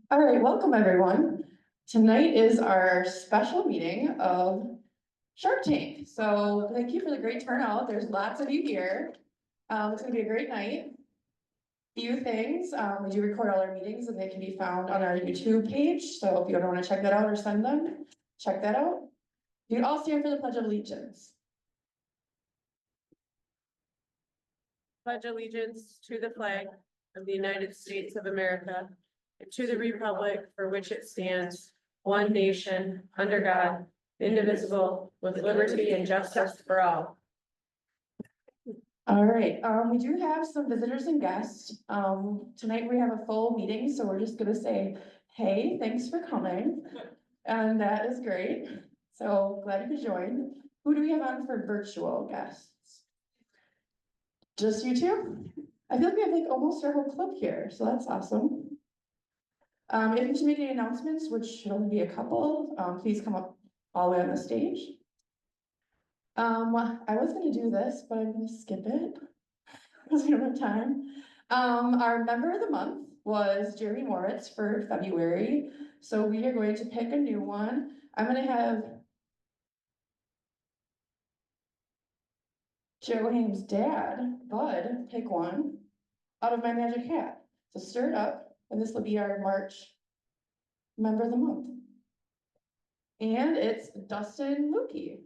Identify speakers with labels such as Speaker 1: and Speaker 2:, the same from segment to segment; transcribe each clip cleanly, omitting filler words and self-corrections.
Speaker 1: All right, welcome everyone. Tonight is our special meeting of Shark Tank. So thank you for the great turnout. There's lots of you here. It's gonna be a great night. Few things, we do record all our meetings and they can be found on our YouTube page. So if you ever want to check that out or send them, check that out. You all stand for the Pledge of Allegiance.
Speaker 2: Pledge allegiance to the flag of the United States of America and to the republic for which it stands, one nation, under God, indivisible, with liberty and justice for all.
Speaker 1: All right, we do have some visitors and guests. Tonight we have a full meeting, so we're just gonna say, hey, thanks for coming. And that is great. So glad you could join. Who do we have on for virtual guests? Just you two? I feel like we have like almost our whole club here, so that's awesome. If you should make any announcements, which should only be a couple, please come up all the way on the stage. I was gonna do this, but I'm gonna skip it because we don't have time. Our member of the month was Jerry Moritz for February, so we are going to pick a new one. I'm gonna have Joe Haim's dad, Bud, pick one out of my magic hat. So stir it up, and this will be our March member of the month. And it's Dustin Lukey.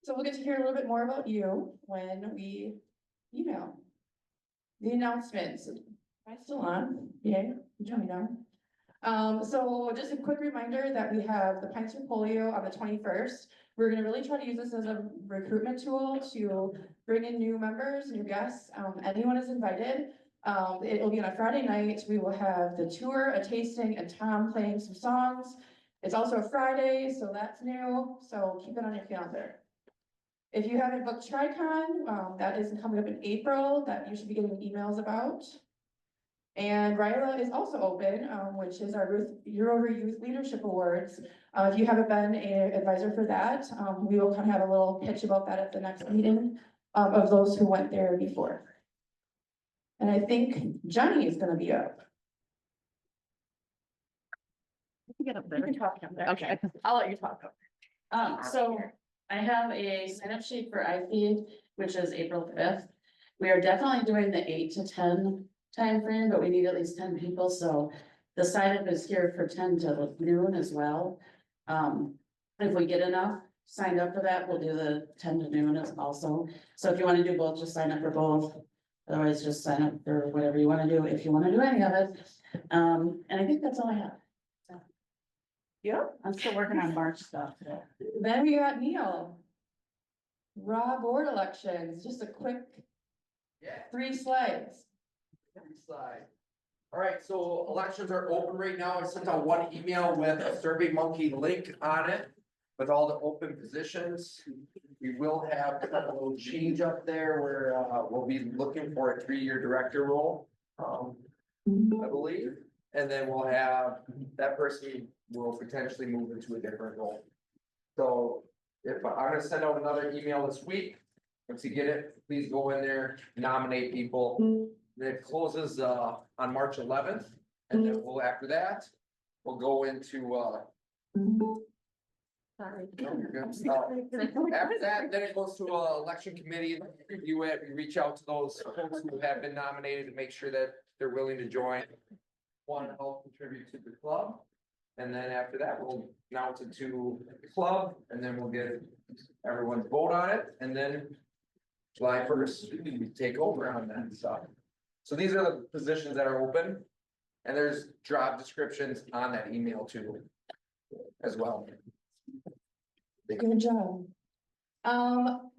Speaker 1: So we'll get to hear a little bit more about you when we email. The announcements, am I still on? Yay, you turn me down. So just a quick reminder that we have the Pints for Polio on the 21st. We're gonna really try to use this as a recruitment tool to bring in new members, new guests. Anyone is invited. It will be on a Friday night. We will have the tour, a tasting, and Tom playing some songs. It's also a Friday, so that's new. So keep it on your calendar. If you haven't booked TriCon, that is coming up in April, that you should be getting emails about. And RILA is also open, which is our Year-Over Youth Leadership Awards. If you haven't been an advisor for that, we will kind of have a little pitch about that at the next meeting, of those who went there before. And I think Johnny is gonna be up.
Speaker 2: Get up
Speaker 1: You can talk up there.
Speaker 2: Okay, I'll let you talk.
Speaker 3: So I have a sign up sheet for iFeed, which is April 5th. We are definitely doing the 8 to 10 time frame, but we need at least 10 people, so the sign up is here for 10 to noon as well. If we get enough signed up for that, we'll do the 10 to noon also. So if you want to do both, just sign up for both. Otherwise, just sign up for whatever you want to do, if you want to do any of it. And I think that's all I have.
Speaker 1: Yeah.
Speaker 3: I'm still working on March stuff today.
Speaker 1: Then we got Neil. Raw board elections, just a quick
Speaker 4: Yeah,
Speaker 1: 3 slides.
Speaker 4: next slide. All right, so elections are open right now. I sent out one email with a Survey Monkey link on it with all the open positions. We will have kind of a little change up there where we'll be looking for a 3-year director role, I believe. And then we'll have, that person will potentially move into a different role. So if I'm gonna send out another email this week, once you get it, please go in there, nominate people. It closes on March 11th, and then we'll, after that, we'll go into
Speaker 1: Sorry.
Speaker 4: no, you're good. After that, then it goes to election committee, review it, we reach out to those folks who have been nominated to make sure that they're willing to join. Want to help contribute to the club, and then after that, we'll announce it to the club, and then we'll get everyone's vote on it, and then July 1st, we take over on that stuff. So these are the positions that are open, and there's job descriptions on that email too, as well.
Speaker 1: Good job.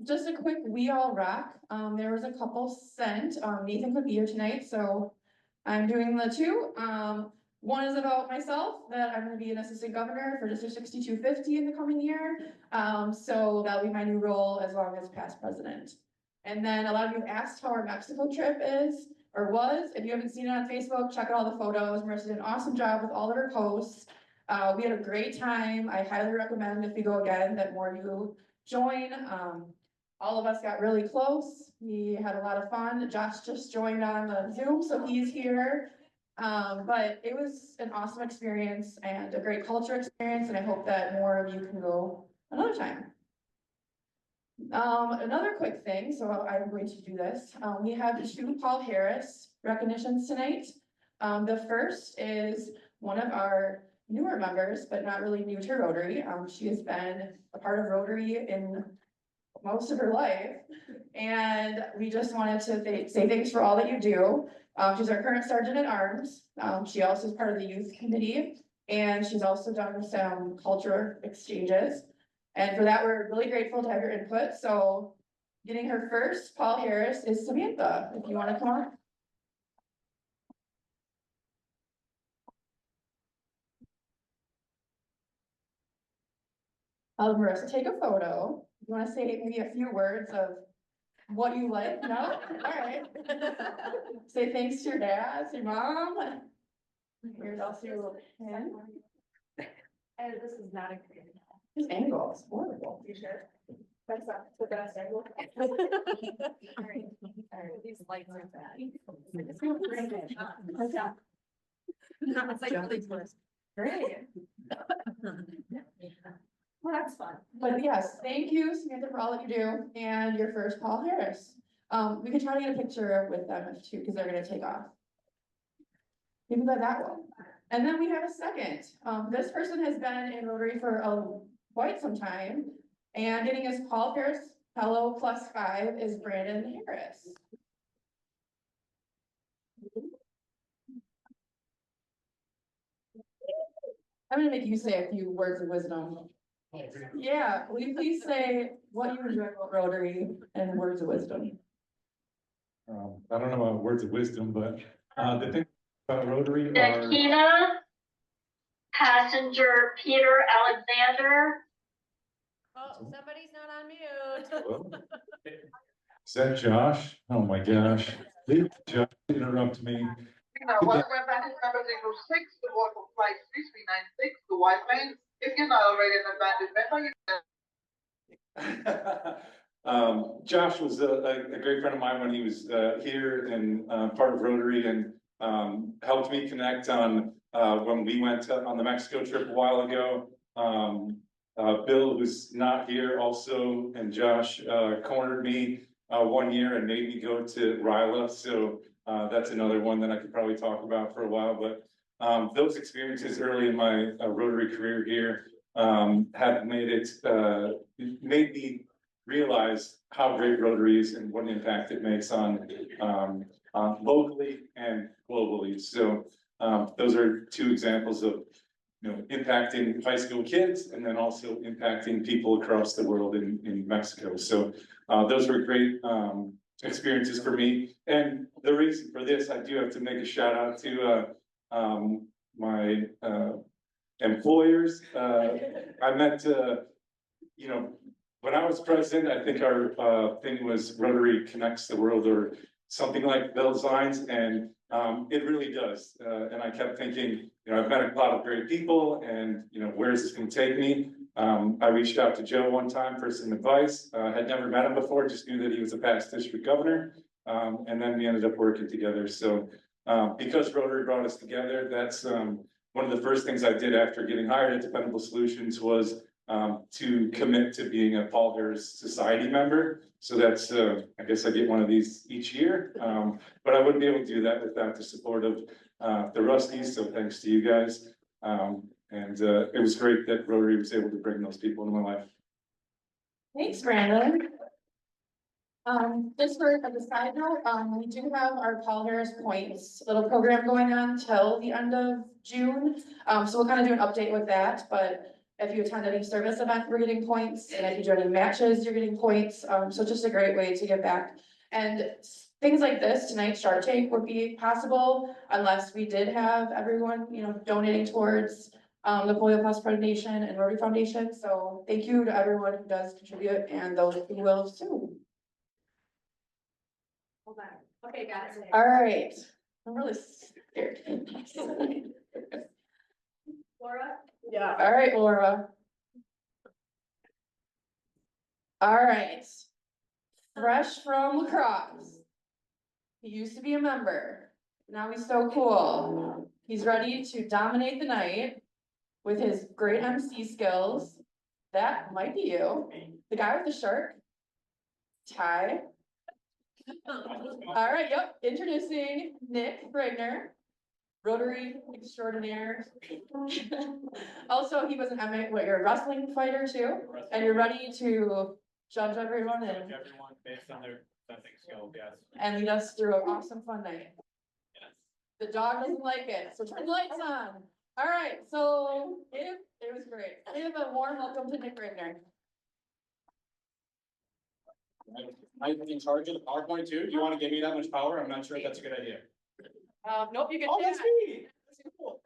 Speaker 1: Just a quick We All Rock, there was a couple sent, Nathan could be here tonight, so I'm doing the 2. One is about myself, that I'm gonna be an assistant governor for District 6250 in the coming year. So that'll be my new role as long as past president. And then a lot of you asked how our Mexico trip is, or was. If you haven't seen it on Facebook, check out all the photos. Marissa did an awesome job with all of her posts. We had a great time. I highly recommend if you go again that more of you join. all of us got really close. We had a lot of fun. Josh just joined on the Zoom, so he's here. But it was an awesome experience and a great culture experience, and I hope that more of you can go another time. Another quick thing, so I'm going to do this. We have 2 Paul Harris recognitions tonight. The first is one of our newer members, but not really new to Rotary. She has been a part of Rotary in most of her life. And we just wanted to say thanks for all that you do. She's our current sergeant at arms. She also is part of the youth committee, and she's also done some culture exchanges. And for that, we're really grateful to have your input. So getting her first, Paul Harris, is Samantha, if you want to come on. Marissa, take a photo. You want to say maybe a few words of what you like? No? All right. Say thanks to your dad, to your mom. Here's also your little pin.
Speaker 2: And this is not a great.
Speaker 1: His angle is horrible.
Speaker 2: You sure? That's not the best angle. Alright, these lights are bad. It's like really close.
Speaker 1: Great.
Speaker 2: Well, that's fun.
Speaker 1: But yes, thank you, Samantha, for all that you do, and your first, Paul Harris. We could try to get a picture with them too, because they're gonna take off. Maybe by that one. And then we have a second. This person has been in Rotary for quite some time, and getting his Paul Harris Fellow +5 is Brandon Harris. I'm gonna make you say a few words of wisdom. Yeah, will you please say what you enjoy about Rotary and words of wisdom?
Speaker 5: I don't know about words of wisdom, but the thing about Rotary are.
Speaker 6: Dakina, passenger Peter Alexander.
Speaker 2: Oh, somebody's not on mute.
Speaker 5: Hello? Is that Josh? Oh my gosh. Leave Josh interrupt me.
Speaker 7: Welcome back to number 06, the board of flight 3396 to White Plains. If you're not already an advantage member,
Speaker 5: Josh was a great friend of mine when he was here and part of Rotary, and helped me connect on when we went on the Mexico trip a while ago. Bill, who's not here also, and Josh cornered me one year and made me go to RILA. So that's another one that I could probably talk about for a while. But those experiences early in my Rotary career here have made me realize how great Rotary is and what impact it makes on locally and globally. So those are 2 examples of, you know, impacting high school kids and then also impacting people across the world in Mexico. So those were great experiences for me. And the reason for this, I do have to make a shout out to my employers. I met, you know, when I was president, I think our thing was Rotary Connects the World or something like those lines, and it really does. And I kept thinking, you know, I've met a lot of great people, and you know, where is this going to take me? I reached out to Joe one time for some advice. Had never met him before, just knew that he was a past district governor, and then we ended up working together. So because Rotary brought us together, that's one of the first things I did after getting hired at Dependable Solutions was to commit to being a Paul Harris Society member. So that's, I guess I get one of these each year, but I wouldn't be able to do that without the support of the Rusties. So thanks to you guys. And it was great that Rotary was able to bring those people into my life.
Speaker 1: Thanks, Brandon. Just for a side note, we do have our Paul Harris Points little program going on till the end of June. So we'll kind of do an update with that, but if you attend any service event, we're getting points, and if you join any matches, you're getting points. So just a great way to give back. And things like this, tonight's Shark Tank would be possible unless we did have everyone, you know, donating towards the Polio Plus Foundation and Rotary Foundation. So thank you to everyone who does contribute and those who will too.
Speaker 2: Hold on. Okay, got it.
Speaker 1: All right, I'm really scared.
Speaker 2: Laura? Yeah.
Speaker 1: All right, Laura. All right, fresh from lacrosse. He used to be a member, now he's so cool. He's ready to dominate the night with his great MC skills. That might be you, the guy with the shark. Ty. All right, yep, introducing Nick Regner, Rotary extraordinaire. Also, he was an MMA, what, you're a wrestling fighter too, and you're ready to judge everyone and
Speaker 8: Based on their fencing skill, yes.
Speaker 1: and lead us through an awesome fun night.
Speaker 8: Yes.
Speaker 1: The dog doesn't like it, so turn the lights on. All right, so it was great. We have a warm welcome to Nick Regner.
Speaker 8: I'm in charge of the PowerPoint too. Do you want to give me that much power? I'm not sure if that's a good idea.
Speaker 1: Nope, you get
Speaker 8: Oh,
Speaker 1: that.
Speaker 8: that's me. That's cool.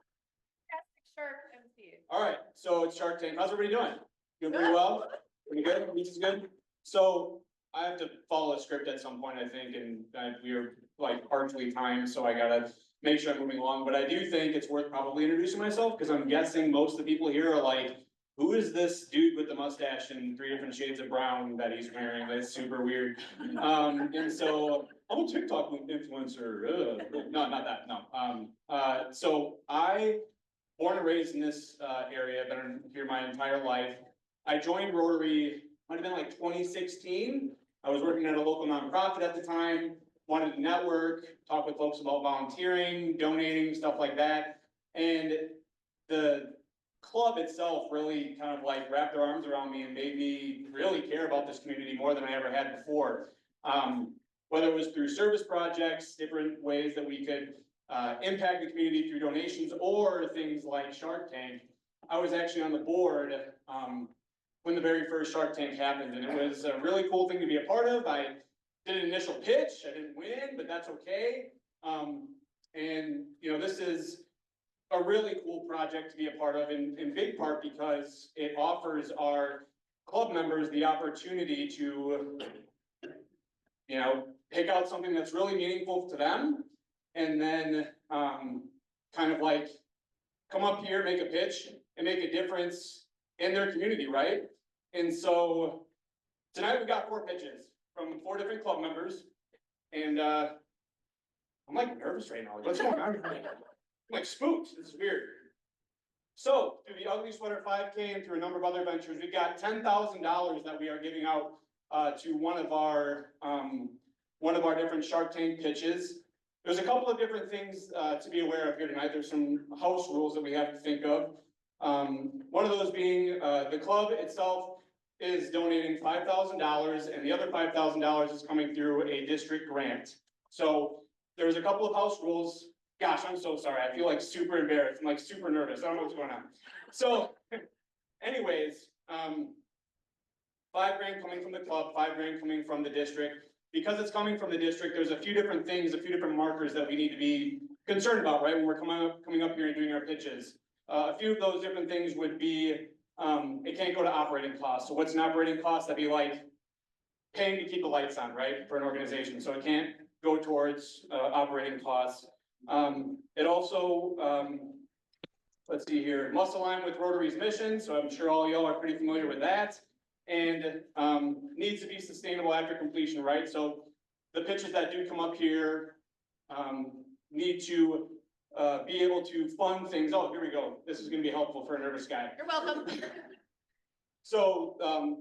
Speaker 1: Shark MC.
Speaker 8: All right, so it's Shark Tank. How's everybody doing? Doing pretty well? Pretty good? Beach is good? So I have to follow a script at some point, I think, and we are like partially timed, so I gotta make sure I'm moving along. But I do think it's worth probably introducing myself, because I'm guessing most of the people here are like, who is this dude with the mustache and 3 different shades of brown that he's wearing? That's super weird. And so I'm a TikTok influencer. No, not that, no. So I, born and raised in this area, been here my entire life. I joined Rotary, might have been like 2016. I was working at a local nonprofit at the time, wanted to network, talk with folks about volunteering, donating, stuff like that. And the club itself really kind of like wrapped their arms around me and made me really care about this community more than I ever had before. Whether it was through service projects, different ways that we could impact the community through donations, or things like Shark Tank. I was actually on the board when the very first Shark Tank happened, and it was a really cool thing to be a part of. I did an initial pitch, I didn't win, but that's okay. And you know, this is a really cool project to be a part of, in big part because it offers our club members the opportunity to, you know, pick out something that's really meaningful to them, and then kind of like come up here, make a pitch, and make a difference in their community, right? And so tonight we got 4 pitches from 4 different club members, and I'm like nervous right now. What's going on? I'm like spooked. This is weird. So through the Ugly Sweater 5K and through a number of other ventures, we've got $10,000 that we are giving out to one of our different Shark Tank pitches. There's a couple of different things to be aware of here tonight. There's some house rules that we have to think of. One of those being the club itself is donating $5,000, and the other $5,000 is coming through a district grant. So there's a couple of house rules. Gosh, I'm so sorry. I feel like super embarrassed. I'm like super nervous. I don't know what's going on. So anyways, $5 grand coming from the club, $5 grand coming from the district. Because it's coming from the district, there's a few different things, a few different markers that we need to be concerned about, right? When we're coming up here and doing our pitches. A few of those different things would be, it can't go to operating costs. So what's an operating cost? That'd be like paying to keep the lights on, right? For an organization. So it can't go towards operating costs. It also, let's see here, must align with Rotary's mission. So I'm sure all y'all are pretty familiar with that. And needs to be sustainable after completion, right? So the pitches that do come up here need to be able to fund things. Oh, here we go. This is gonna be helpful for a nervous guy.
Speaker 1: You're welcome.
Speaker 8: So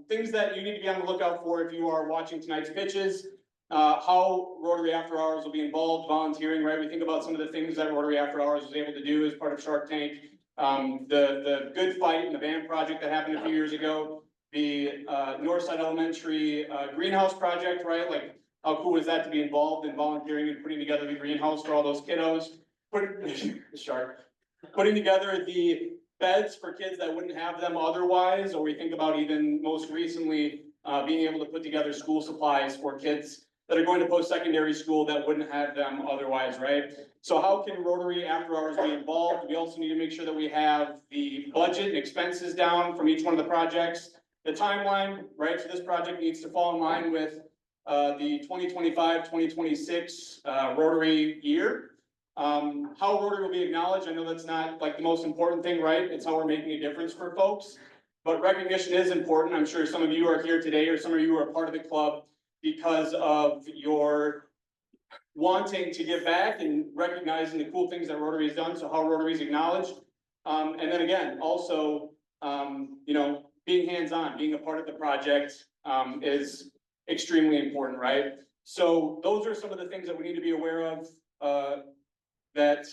Speaker 8: things that you need to be on the lookout for if you are watching tonight's pitches, how Rotary After Hours will be involved, volunteering, right? We think about some of the things that Rotary After Hours was able to do as part of Shark Tank. The Good Fight and the band project that happened a few years ago, the Northside Elementary greenhouse project, right? Like, how cool is that to be involved in volunteering and putting together the greenhouse for all those kiddos? Putting together the beds for kids that wouldn't have them otherwise, or we think about even most recently being able to put together school supplies for kids that are going to post-secondary school that wouldn't have them otherwise, right? So how can Rotary After Hours be involved? We also need to make sure that we have the budget and expenses down from each one of the projects. The timeline, right? So this project needs to fall in line with the 2025-2026 Rotary year. How Rotary will be acknowledged, I know that's not like the most important thing, right? It's how we're making a difference for folks. But recognition is important. I'm sure some of you are here today, or some of you are part of the club because of your wanting to give back and recognizing the cool things that Rotary has done, so how Rotary is acknowledged. And then again, also, you know, being hands-on, being a part of the project, is extremely important, right? So those are some of the things that we need to be aware of, that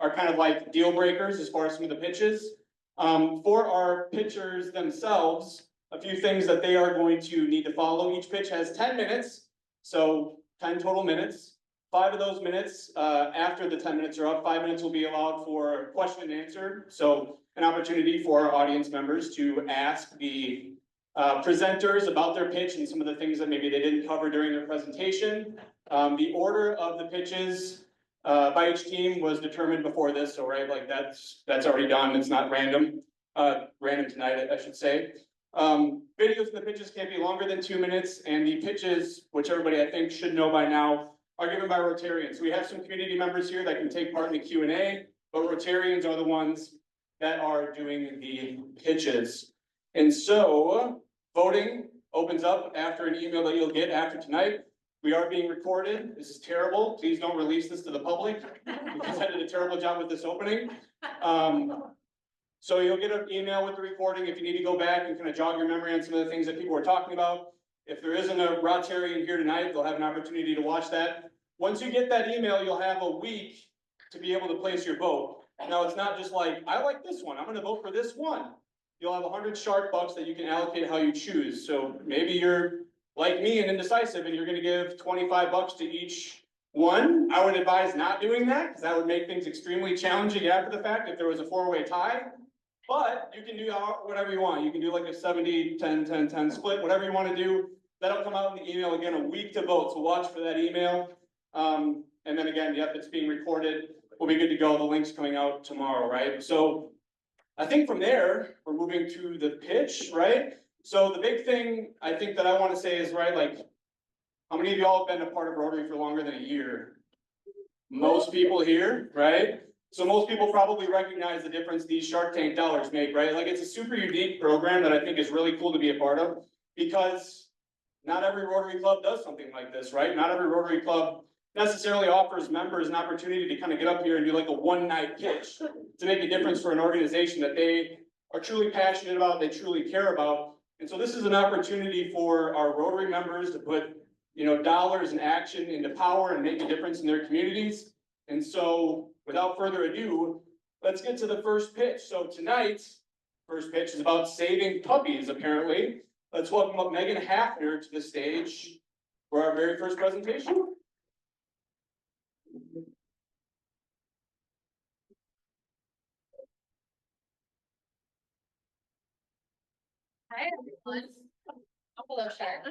Speaker 8: are kind of like deal breakers as far as some of the pitches. For our pitchers themselves, a few things that they are going to need to follow. Each pitch has 10 minutes, so 10 total minutes. 5 of those minutes, after the 10 minutes are up, 5 minutes will be allowed for question and answer. So an opportunity for our audience members to ask the presenters about their pitch and some of the things that maybe they didn't cover during their presentation. The order of the pitches by each team was determined before this, so right, like that's already done. It's not random. Random tonight, I should say. Videos of the pitches can't be longer than 2 minutes, and the pitches, which everybody I think should know by now, are given by Rotarians. We have some community members here that can take part in the Q&A, but Rotarians are the ones that are doing the pitches. And so voting opens up after an email that you'll get after tonight. We are being recorded. This is terrible. Please don't release this to the public, because I did a terrible job with this opening. So you'll get an email with the recording if you need to go back and kind of jog your memory on some of the things that people were talking about. If there isn't a Rotarian here tonight, they'll have an opportunity to watch that. Once you get that email, you'll have a week to be able to place your vote. Now, it's not just like, I like this one, I'm gonna vote for this one. You'll have 100 sharp bucks that you can allocate how you choose. So maybe you're like me and indecisive and you're gonna give 25 bucks to each one. I would advise not doing that, because that would make things extremely challenging after the fact if there was a 4-way tie. But you can do whatever you want. You can do like a 70, 10, 10, 10 split, whatever you want to do. That'll come out in the email again, a week to vote. So watch for that email. And then again, yep, it's being recorded. We'll be good to go. The link's coming out tomorrow, right? So I think from there, we're moving to the pitch, right? So the big thing I think that I want to say is, right, like, how many of y'all have been a part of Rotary for longer than a year? Most people here, right? So most people probably recognize the difference these Shark Tank dollars make, right? Like, it's a super unique program that I think is really cool to be a part of, because not every Rotary Club does something like this, right? Not every Rotary Club necessarily offers members an opportunity to kind of get up here and do like a one-night pitch to make a difference for an organization that they are truly passionate about, they truly care about. And so this is an opportunity for our Rotary members to put, you know, dollars and action into power and make a difference in their communities. And so without further ado, let's get to the first pitch. So tonight's first pitch is about saving puppies, apparently. Let's welcome up Megan Hafner to the stage for our very first presentation.
Speaker 9: Hi, everyone. Hello, Shark.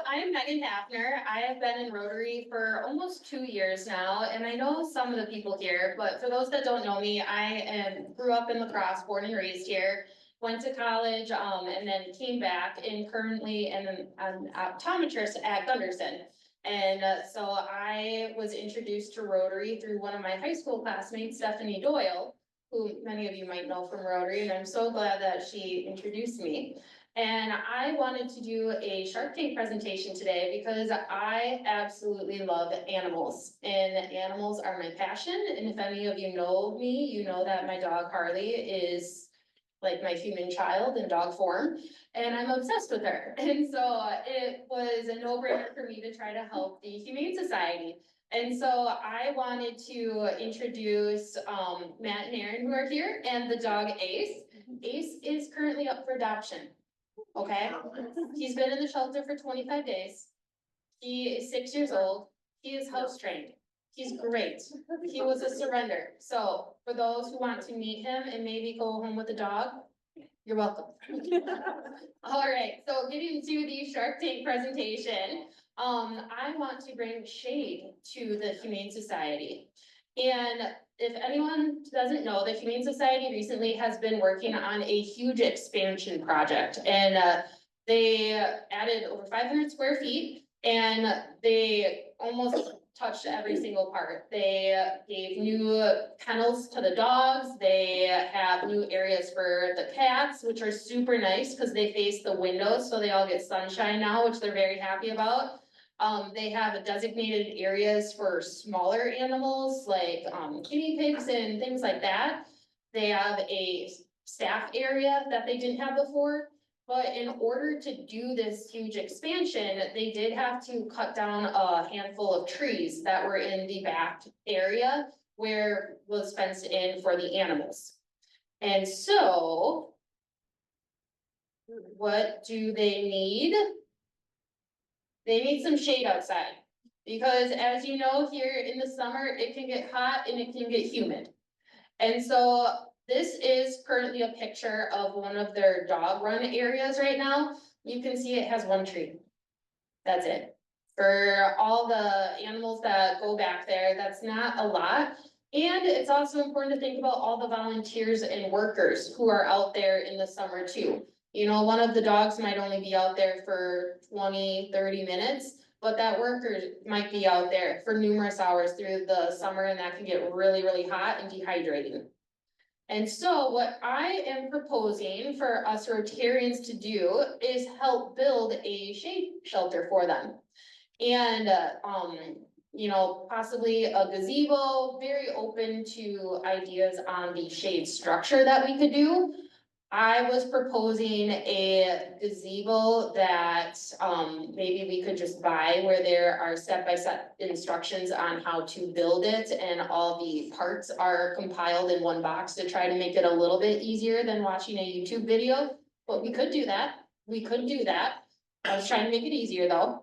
Speaker 9: I am Megan Hafner. I have been in Rotary for almost 2 years now, and I know some of the people here, but for those that don't know me, grew up in La Crosse, born and raised here, went to college, and then came back and currently am an optometrist at Gunderson. And so I was introduced to Rotary through one of my high school classmates, Stephanie Doyle, who many of you might know from Rotary, and I'm so glad that she introduced me. And I wanted to do a Shark Tank presentation today because I absolutely love animals, and animals are my passion. And if any of you know me, you know that my dog Harley is like my human child in dog form, and I'm obsessed with her. And so it was a no-brainer for me to try to help the Humane Society. And so I wanted to introduce Matt and Aaron, who are here, and the dog Ace. Ace is currently up for adoption. Okay, he's been in the shelter for 25 days. He is 6 years old. He is house trained. He's great. He was a surrender. So for those who want to meet him and maybe go home with a dog, you're welcome. All right, so getting to the Shark Tank presentation, I want to bring shade to the Humane Society. And if anyone doesn't know, the Humane Society recently has been working on a huge expansion project, and they added over 500 square feet, And they almost touched every single part. They gave new kennels to the dogs. They have new areas for the cats, which are super nice because they face the windows, so they all get sunshine now, which they're very happy about. They have designated areas for smaller animals like guinea pigs and things like that. They have a staff area that they didn't have before. But in order to do this huge expansion, they did have to cut down a handful of trees that were in the back area where was fenced in for the animals. And so what do they need? They need some shade outside. Because as you know, here in the summer, it can get hot and it can get humid. And so this is currently a picture of one of their dog run areas right now. You can see it has one tree. That's it. For all the animals that go back there, that's not a lot. And it's also important to think about all the volunteers and workers who are out there in the summer too. You know, one of the dogs might only be out there for 20, 30 minutes, but that worker might be out there for numerous hours through the summer, and that can get really, really hot and dehydrating. And so what I am proposing for us Rotarians to do is help build a shade shelter for them. And, you know, possibly a gazebo, very open to ideas on the shade structure that we could do. I was proposing a gazebo that, maybe we could just buy, where there are step-by-step instructions on how to build it, and all the parts are compiled in one box to try to make it a little bit easier than watching a YouTube video. But we could do that, I was trying to make it easier though.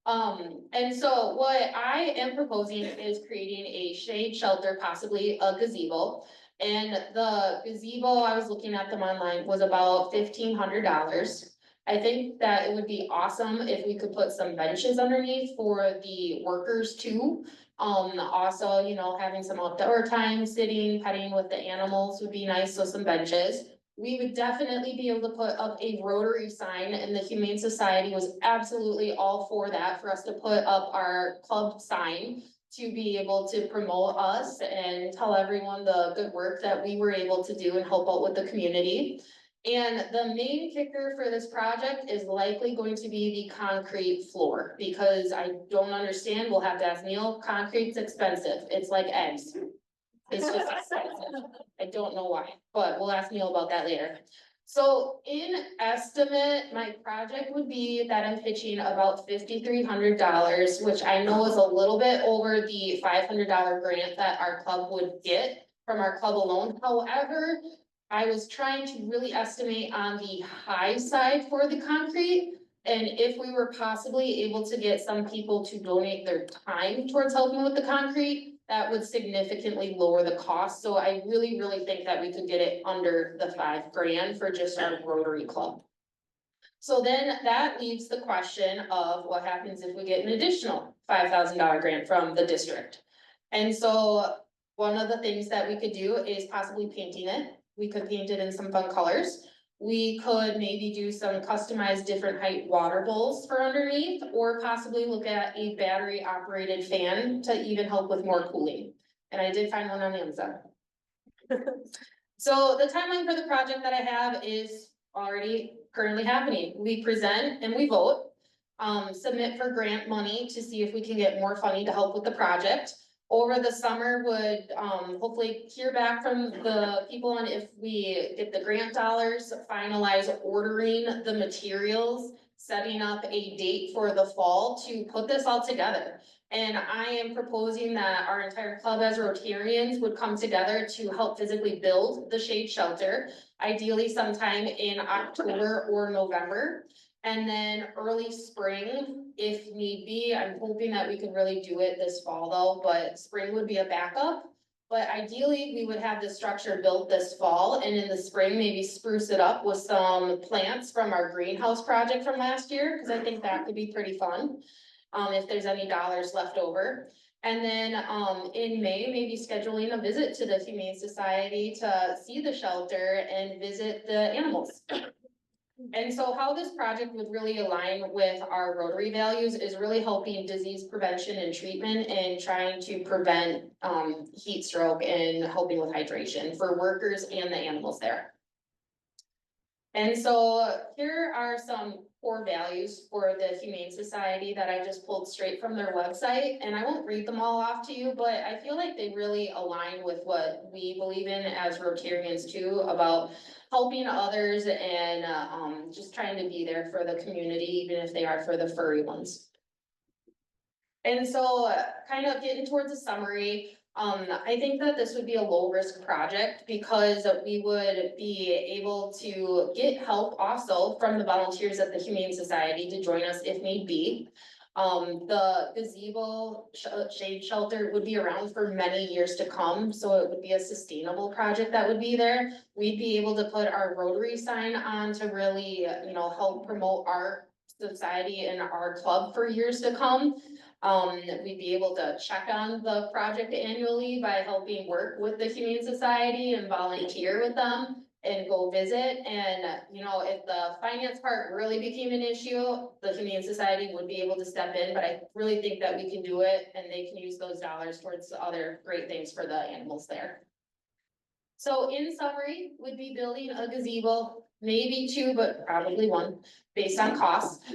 Speaker 9: And so what I am proposing is creating a shade shelter, possibly a gazebo. And the gazebo, I was looking at them online, was about $1,500. I think that it would be awesome if we could put some benches underneath for the workers too. Also, you know, having some outdoor time, sitting, petting with the animals would be nice, so some benches. We would definitely be able to put up a Rotary sign, and the Humane Society was absolutely all for that, for us to put up our club sign to be able to promote us and tell everyone the good work that we were able to do and help out with the community. And the main kicker for this project is likely going to be the concrete floor, because I don't understand, we'll have to ask Neil, concrete's expensive, it's like eggs. It's just expensive, I don't know why, but we'll ask Neil about that later. So in estimate, my project would be that I'm pitching about $5,300, which I know is a little bit over the $500 grant that our club would get from our club alone. However, I was trying to really estimate on the high side for the concrete. And if we were possibly able to get some people to donate their time towards helping with the concrete, that would significantly lower the cost. So I really, really think that we could get it under the $5,000 for just our Rotary Club. So then that leaves the question of what happens if we get an additional $5,000 grant from the district. And so one of the things that we could do is possibly painting it. We could paint it in some fun colors. We could maybe do some customized different height water bowls for underneath, or possibly look at a battery operated fan to even help with more cooling. And I did find one on Amazon. So the timeline for the project that I have is already currently happening. We present and we vote, submit for grant money to see if we can get more funding to help with the project. Over the summer would hopefully hear back from the people on if we get the grant dollars, finalize ordering the materials, setting up a date for the fall to put this all together. And I am proposing that our entire club as Rotarians would come together to help physically build the shade shelter, ideally sometime in October or November. And then early spring, if need be. I'm hoping that we can really do it this fall though, but spring would be a backup. But ideally, we would have the structure built this fall, and in the spring, maybe spruce it up with some plants from our greenhouse project from last year, because I think that could be pretty fun. If there's any dollars left over. And then, in May, maybe scheduling a visit to the Humane Society to see the shelter and visit the animals. And so how this project would really align with our Rotary values is really helping disease prevention and treatment and trying to prevent heat stroke and helping with hydration for workers and the animals there. And so here are some core values for the Humane Society that I just pulled straight from their website, and I won't read them all off to you, but I feel like they really align with what we believe in as Rotarians too, about helping others and just trying to be there for the community, even if they are for the furry ones. And so kind of getting towards a summary, I think that this would be a low risk project because we would be able to get help also from the volunteers at the Humane Society to join us if need be. The gazebo shade shelter would be around for many years to come, so it would be a sustainable project that would be there. We'd be able to put our Rotary sign on to really, help promote our society and our club for years to come. We'd be able to check on the project annually by helping work with the Humane Society and volunteer with them and go visit. And, if the finance part really became an issue, the Humane Society would be able to step in, but I really think that we can do it and they can use those dollars towards other great things for the animals there. So in summary, we'd be building a gazebo, maybe two, but probably one, based on costs.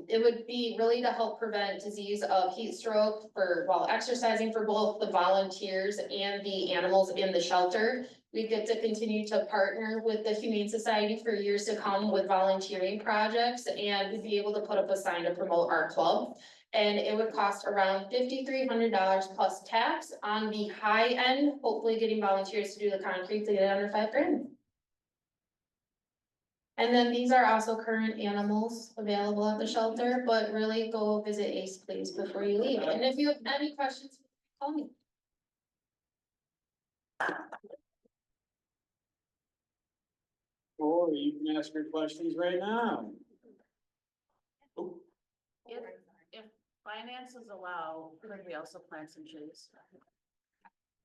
Speaker 9: It would be really to help prevent disease of heat stroke while exercising for both the volunteers and the animals in the shelter. We get to continue to partner with the Humane Society for years to come with volunteering projects, and we'd be able to put up a sign to promote our club. And it would cost around $5,300 plus tax on the high end, hopefully getting volunteers to do the concrete to get it under $5,000. And then these are also current animals available at the shelter, but really go visit ACE please before you leave. And if you have any questions, call me.
Speaker 8: Or you can ask your questions right now. Oop.
Speaker 3: If finances allow, could we also plant some trees?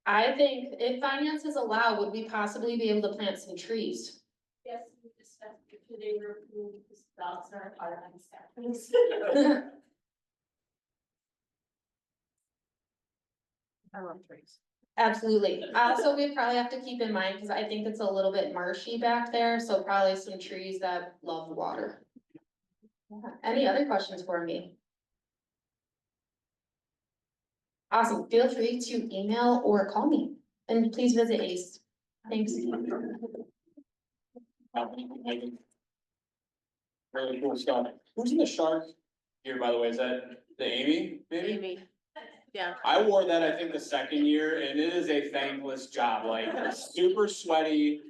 Speaker 9: I think if finances allow, would we possibly be able to plant some trees?
Speaker 3: Yes, we discussed if they remove the dogs are part of staff. I love trees.
Speaker 9: Absolutely. Also, we probably have to keep in mind, because I think it's a little bit marshy back there, so probably some trees that love water. Any other questions for me? Awesome. Feel free to email or call me, and please visit ACE. Thanks.
Speaker 8: Really cool stuff. Who's in the shark here, by the way? Is that the Amy, maybe?
Speaker 3: Amy. Yeah.
Speaker 8: I wore that, I think, the second year, and it is a thankless job, like, super sweaty.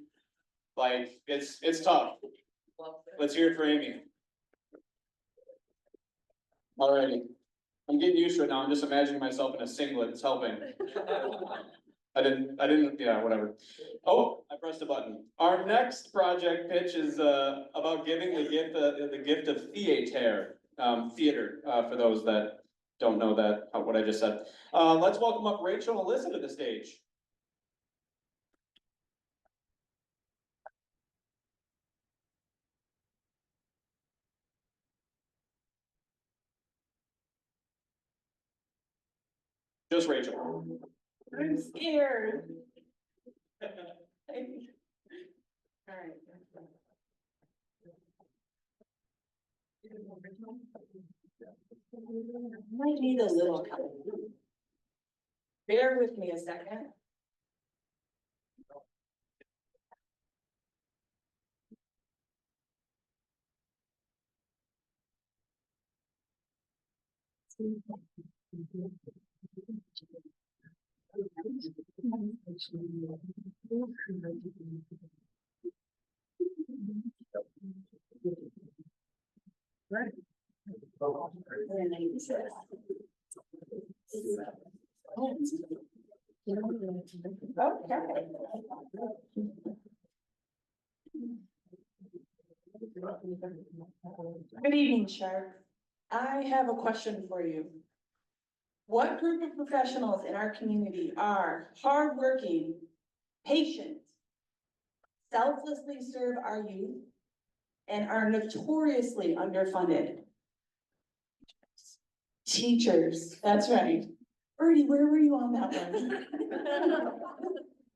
Speaker 8: Like, it's tough. Let's hear it for Amy. Alrighty. I'm getting used to it now. I'm just imagining myself in a singlet. It's helping. I didn't, yeah, whatever. Oh, I pressed a button. Our next project pitch is, about giving the gift of theater, for those that don't know that, what I just said. Let's welcome up Rachel and Alyssa to the stage. Just Rachel.
Speaker 3: I'm scared. Alright. Might need a little. Bear with me a second.
Speaker 1: Good evening, Shark. I have a question for you. What group of professionals in our community are hardworking, patient, selflessly serve our youth, and are notoriously underfunded. Teachers, that's right. Ernie, where were you on that one?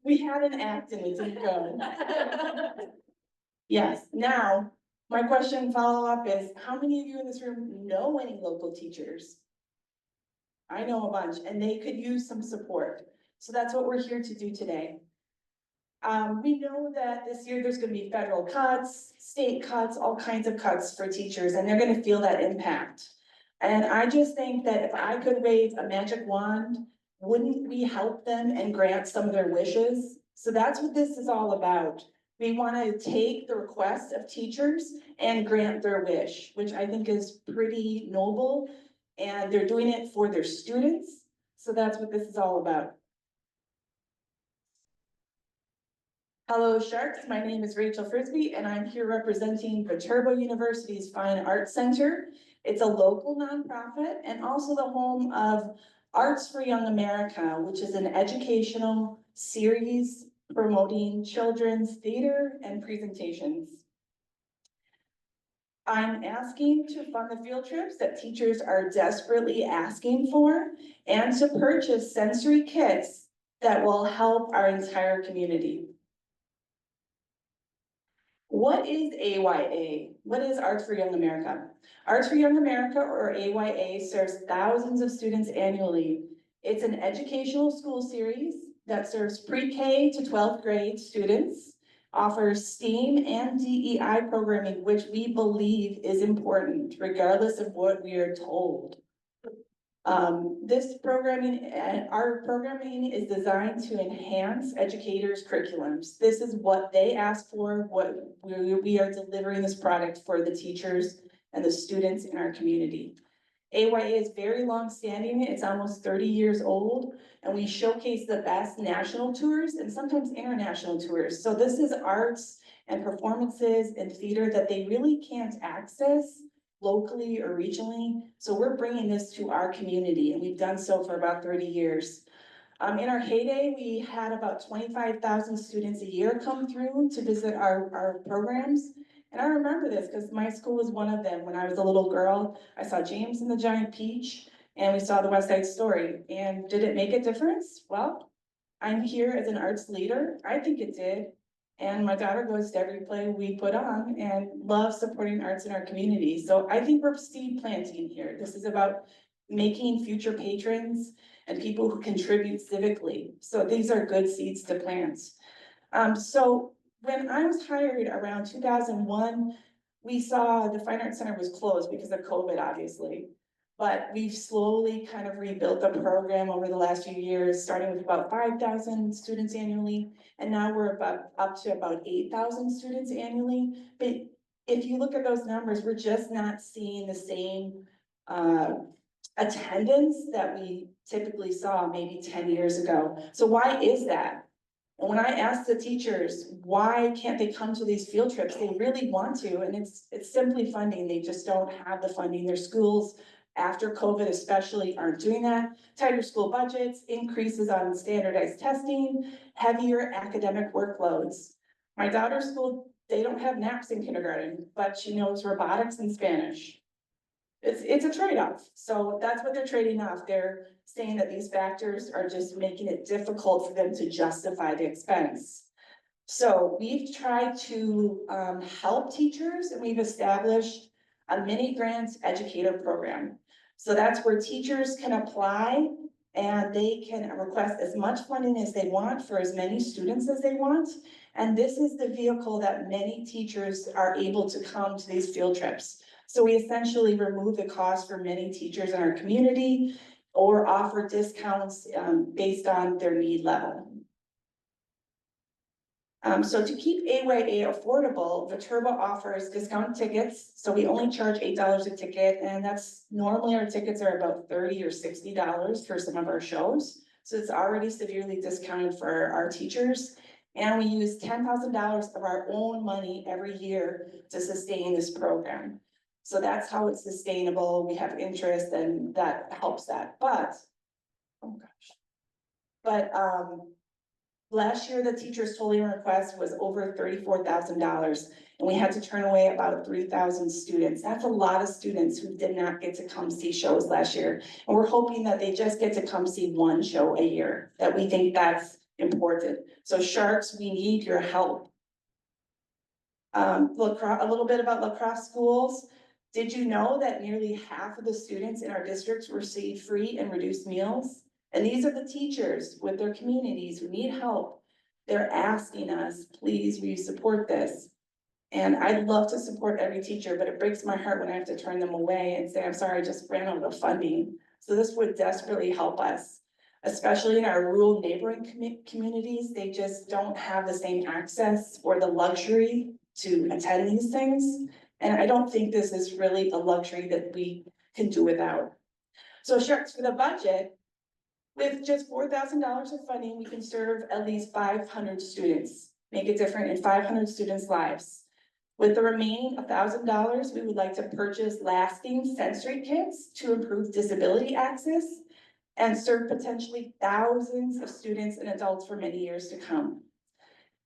Speaker 1: We had an act and it didn't go. Yes, now, my question follow-up is, how many of you in this room know any local teachers? I know a bunch, and they could use some support. So that's what we're here to do today. We know that this year there's gonna be federal cuts, state cuts, all kinds of cuts for teachers, and they're gonna feel that impact. And I just think that if I could wave a magic wand, wouldn't we help them and grant some of their wishes? So that's what this is all about. We wanna take the request of teachers and grant their wish, which I think is pretty noble. And they're doing it for their students, so that's what this is all about. Hello Sharks, my name is Rachel Frisbee and I'm here representing Viterbo University's Fine Arts Center. It's a local nonprofit and also the home of Arts for Young America, which is an educational series promoting children's theater and presentations. I'm asking to fund the field trips that teachers are desperately asking for and to purchase sensory kits that will help our entire community. What is AYA? What is Arts for Young America? Arts for Young America, or AYA, serves thousands of students annually. It's an educational school series that serves pre-K to 12th grade students, offers STEAM and DEI programming, which we believe is important, regardless of what we are told. This programming, our programming is designed to enhance educators' curriculums. This is what they ask for, what we are delivering this product for the teachers and the students in our community. AYA is very long-standing, it's almost 30 years old, and we showcase the best national tours and sometimes international tours. So this is arts and performances and theater that they really can't access locally or regionally. So we're bringing this to our community, and we've done so for about 30 years. In our heyday, we had about 25,000 students a year come through to visit our programs. And I remember this because my school was one of them. When I was a little girl, I saw James and the Giant Peach, and we saw the West Side Story. And did it make a difference? Well, I'm here as an arts leader. I think it did. And my daughter goes to every play we put on and loves supporting arts in our community. So I think we're seed planting here. This is about making future patrons and people who contribute civically. So these are good seeds to plant. So when I was hired around 2001, we saw the Fine Arts Center was closed because of COVID, obviously. But we've slowly kind of rebuilt the program over the last few years, starting with about 5,000 students annually. And now we're up to about 8,000 students annually. But if you look at those numbers, we're just not seeing the same attendance that we typically saw maybe 10 years ago. So why is that? And when I ask the teachers, why can't they come to these field trips? They really want to, and it's simply funding. They just don't have the funding. Their schools, after COVID especially, aren't doing that. Tighter school budgets, increases on standardized testing, heavier academic workloads. My daughter's school, they don't have naps in kindergarten, but she knows robotics and Spanish. It's a trade-off. So that's what they're trading off. They're saying that these factors are just making it difficult for them to justify the expense. So we've tried to help teachers, and we've established a mini grants educator program. So that's where teachers can apply and they can request as much funding as they want for as many students as they want. And this is the vehicle that many teachers are able to come to these field trips. So we essentially remove the cost for many teachers in our community or offer discounts based on their need level. So to keep AYA affordable, Viterbo offers discount tickets. So we only charge $8 a ticket, and that's normally our tickets are about $30 or $60 for some of our shows. So it's already severely discounted for our teachers. And we use $10,000 of our own money every year to sustain this program. So that's how it's sustainable. We have interest and that helps that, but, oh gosh. But, Last year, the teacher's total request was over $34,000, and we had to turn away about 3,000 students. That's a lot of students who did not get to come see shows last year. And we're hoping that they just get to come see one show a year, that we think that's important. So Sharks, we need your help. Lacrosse, a little bit about lacrosse schools. Did you know that nearly half of the students in our districts receive free and reduced meals? And these are the teachers with their communities who need help. They're asking us, please, will you support this? And I'd love to support every teacher, but it breaks my heart when I have to turn them away and say, I'm sorry, I just ran out of funding. So this would desperately help us, especially in our rural neighboring communities. They just don't have the same access or the luxury to attend these things. And I don't think this is really a luxury that we can do without. So Sharks, for the budget, with just $4,000 of funding, we can serve at least 500 students, make a difference in 500 students' lives. With the remaining $1,000, we would like to purchase lasting sensory kits to improve disability access and serve potentially thousands of students and adults for many years to come.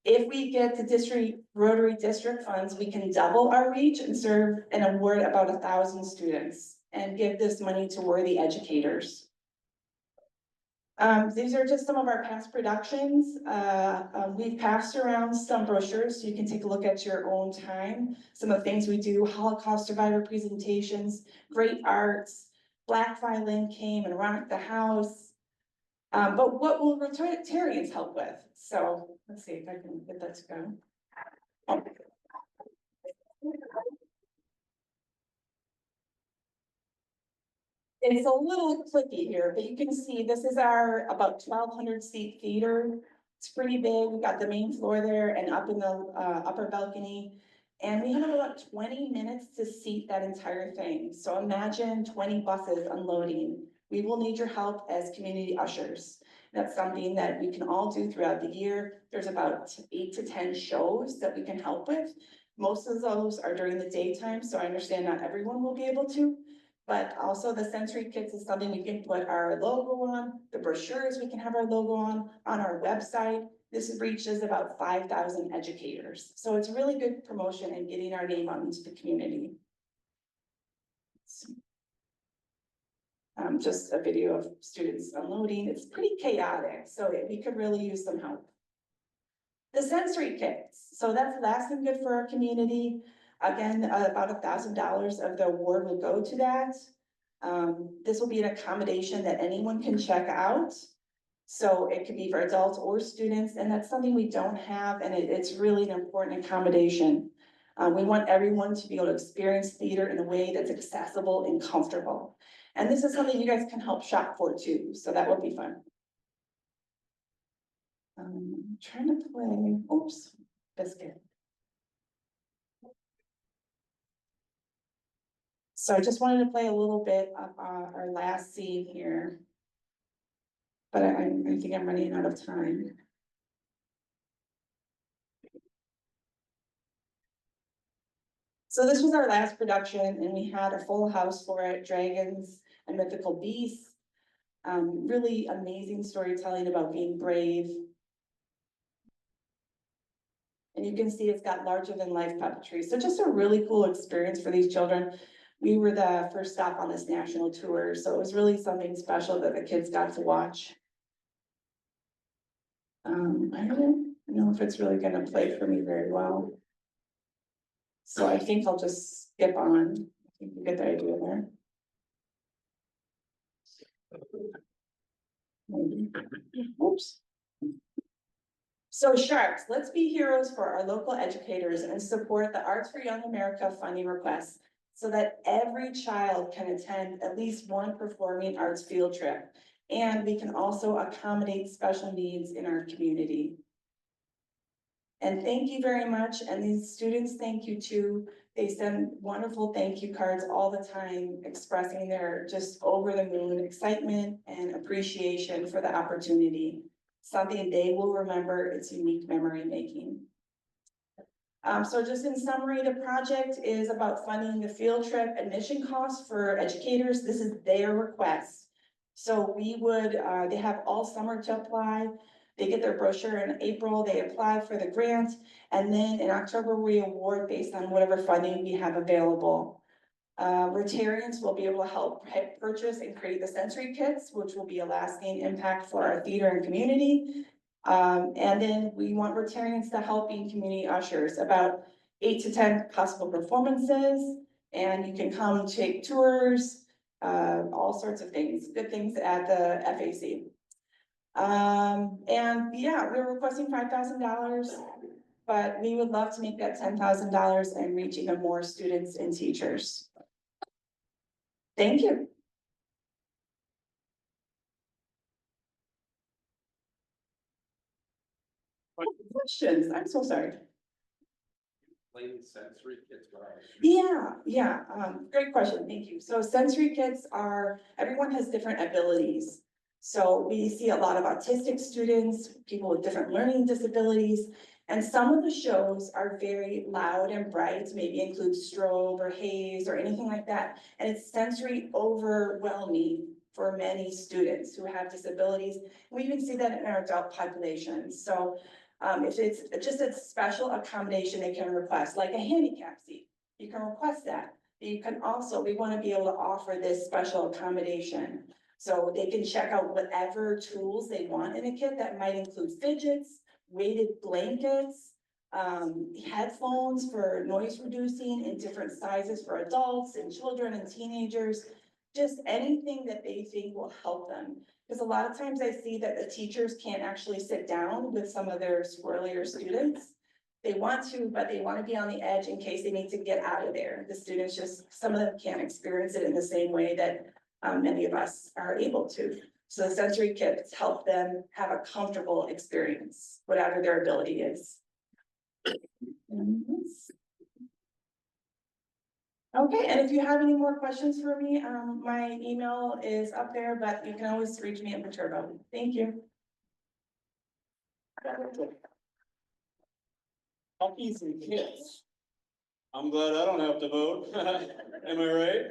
Speaker 1: If we get the district Rotary District funds, we can double our reach and serve and award about 1,000 students and give this money to worthy educators. These are just some of our past productions. We've passed around some brochures, so you can take a look at your own time. Some of the things we do: Holocaust survivor presentations, great arts, Black Violin came and rocked the house. But what will Rotarians help with? So let's see if I can get that to go. Oh. It's a little clicky here, but you can see this is our about 1,200 seat theater. It's pretty big. We've got the main floor there and up in the upper balcony. And we have about 20 minutes to seat that entire thing. So imagine 20 buses unloading. We will need your help as community ushers. That's something that we can all do throughout the year. There's about 8 to 10 shows that we can help with. Most of those are during the daytime, so I understand not everyone will be able to. But also the sensory kits is something we can put our logo on, the brochures we can have our logo on our website. This reaches about 5,000 educators. So it's really good promotion and getting our name out into the community. Just a video of students unloading. It's pretty chaotic, so we could really use some help. The sensory kits, so that's lasting good for our community. Again, about $1,000 of the award will go to that. This will be an accommodation that anyone can check out. So it could be for adults or students, and that's something we don't have, and it's really an important accommodation. We want everyone to be able to experience theater in a way that's accessible and comfortable. And this is something you guys can help shop for too, so that would be fun. I'm trying to play, oops, biscuit. So I just wanted to play a little bit of our last scene here. But I think I'm running out of time. So this was our last production, and we had a full house for it, dragons and mythical beasts. Really amazing storytelling about being brave. And you can see it's got larger than life puppetry. So just a really cool experience for these children. We were the first stop on this national tour, so it was really something special that the kids got to watch. I don't know if it's really gonna play for me very well. So I think I'll just skip on. I think you get the idea there. Maybe. Oops. So Sharks, let's be heroes for our local educators and support the Arts for Young America funding requests so that every child can attend at least one performing arts field trip. And we can also accommodate special needs in our community. And thank you very much. And these students, thank you too. They send wonderful thank you cards all the time, expressing their just over the moon excitement and appreciation for the opportunity. Something they will remember, it's unique memory making. So just in summary, the project is about funding the field trip admission costs for educators. This is their request. So we would, they have all summer to apply.
Speaker 10: They get their brochure in April, they apply for the grant, and then in October, we award based on whatever funding we have available. Rotarians will be able to help purchase and create the sensory kits, which will be a lasting impact for our theater and community. And then we want Rotarians to help being community ushers, about 8 to 10 possible performances. And you can come take tours, all sorts of things, good things at the FAC. And yeah, we're requesting $5,000, but we would love to make that $10,000 and reach even more students and teachers. Thank you. Questions? I'm so sorry.
Speaker 4: Sensory kits.
Speaker 10: Yeah, great question, thank you. So sensory kits are, everyone has different abilities. So we see a lot of autistic students, people with different learning disabilities, and some of the shows are very loud and bright, maybe include strobe or haze or anything like that. And it's sensory overwhelming for many students who have disabilities. We even see that in our adult population. So if it's just a special accommodation they can request, like a handicap seat, you can request that. You can also, we want to be able to offer this special accommodation. So they can check out whatever tools they want in a kit that might include fidgets, weighted blankets, headphones for noise reducing in different sizes for adults and children and teenagers. Just anything that they think will help them. Because a lot of times I see that the teachers can't actually sit down with some of their squirrelier students. They want to, but they want to be on the edge in case they need to get out of there. The students just, some of them can't experience it in the same way that many of us are able to. So the sensory kits help them have a comfortable experience, whatever their ability is. Okay, and if you have any more questions for me, my email is up there, but you can always reach me at Viterbo. Thank you.
Speaker 8: Puppies and kids. I'm glad I don't have to vote. Am I right?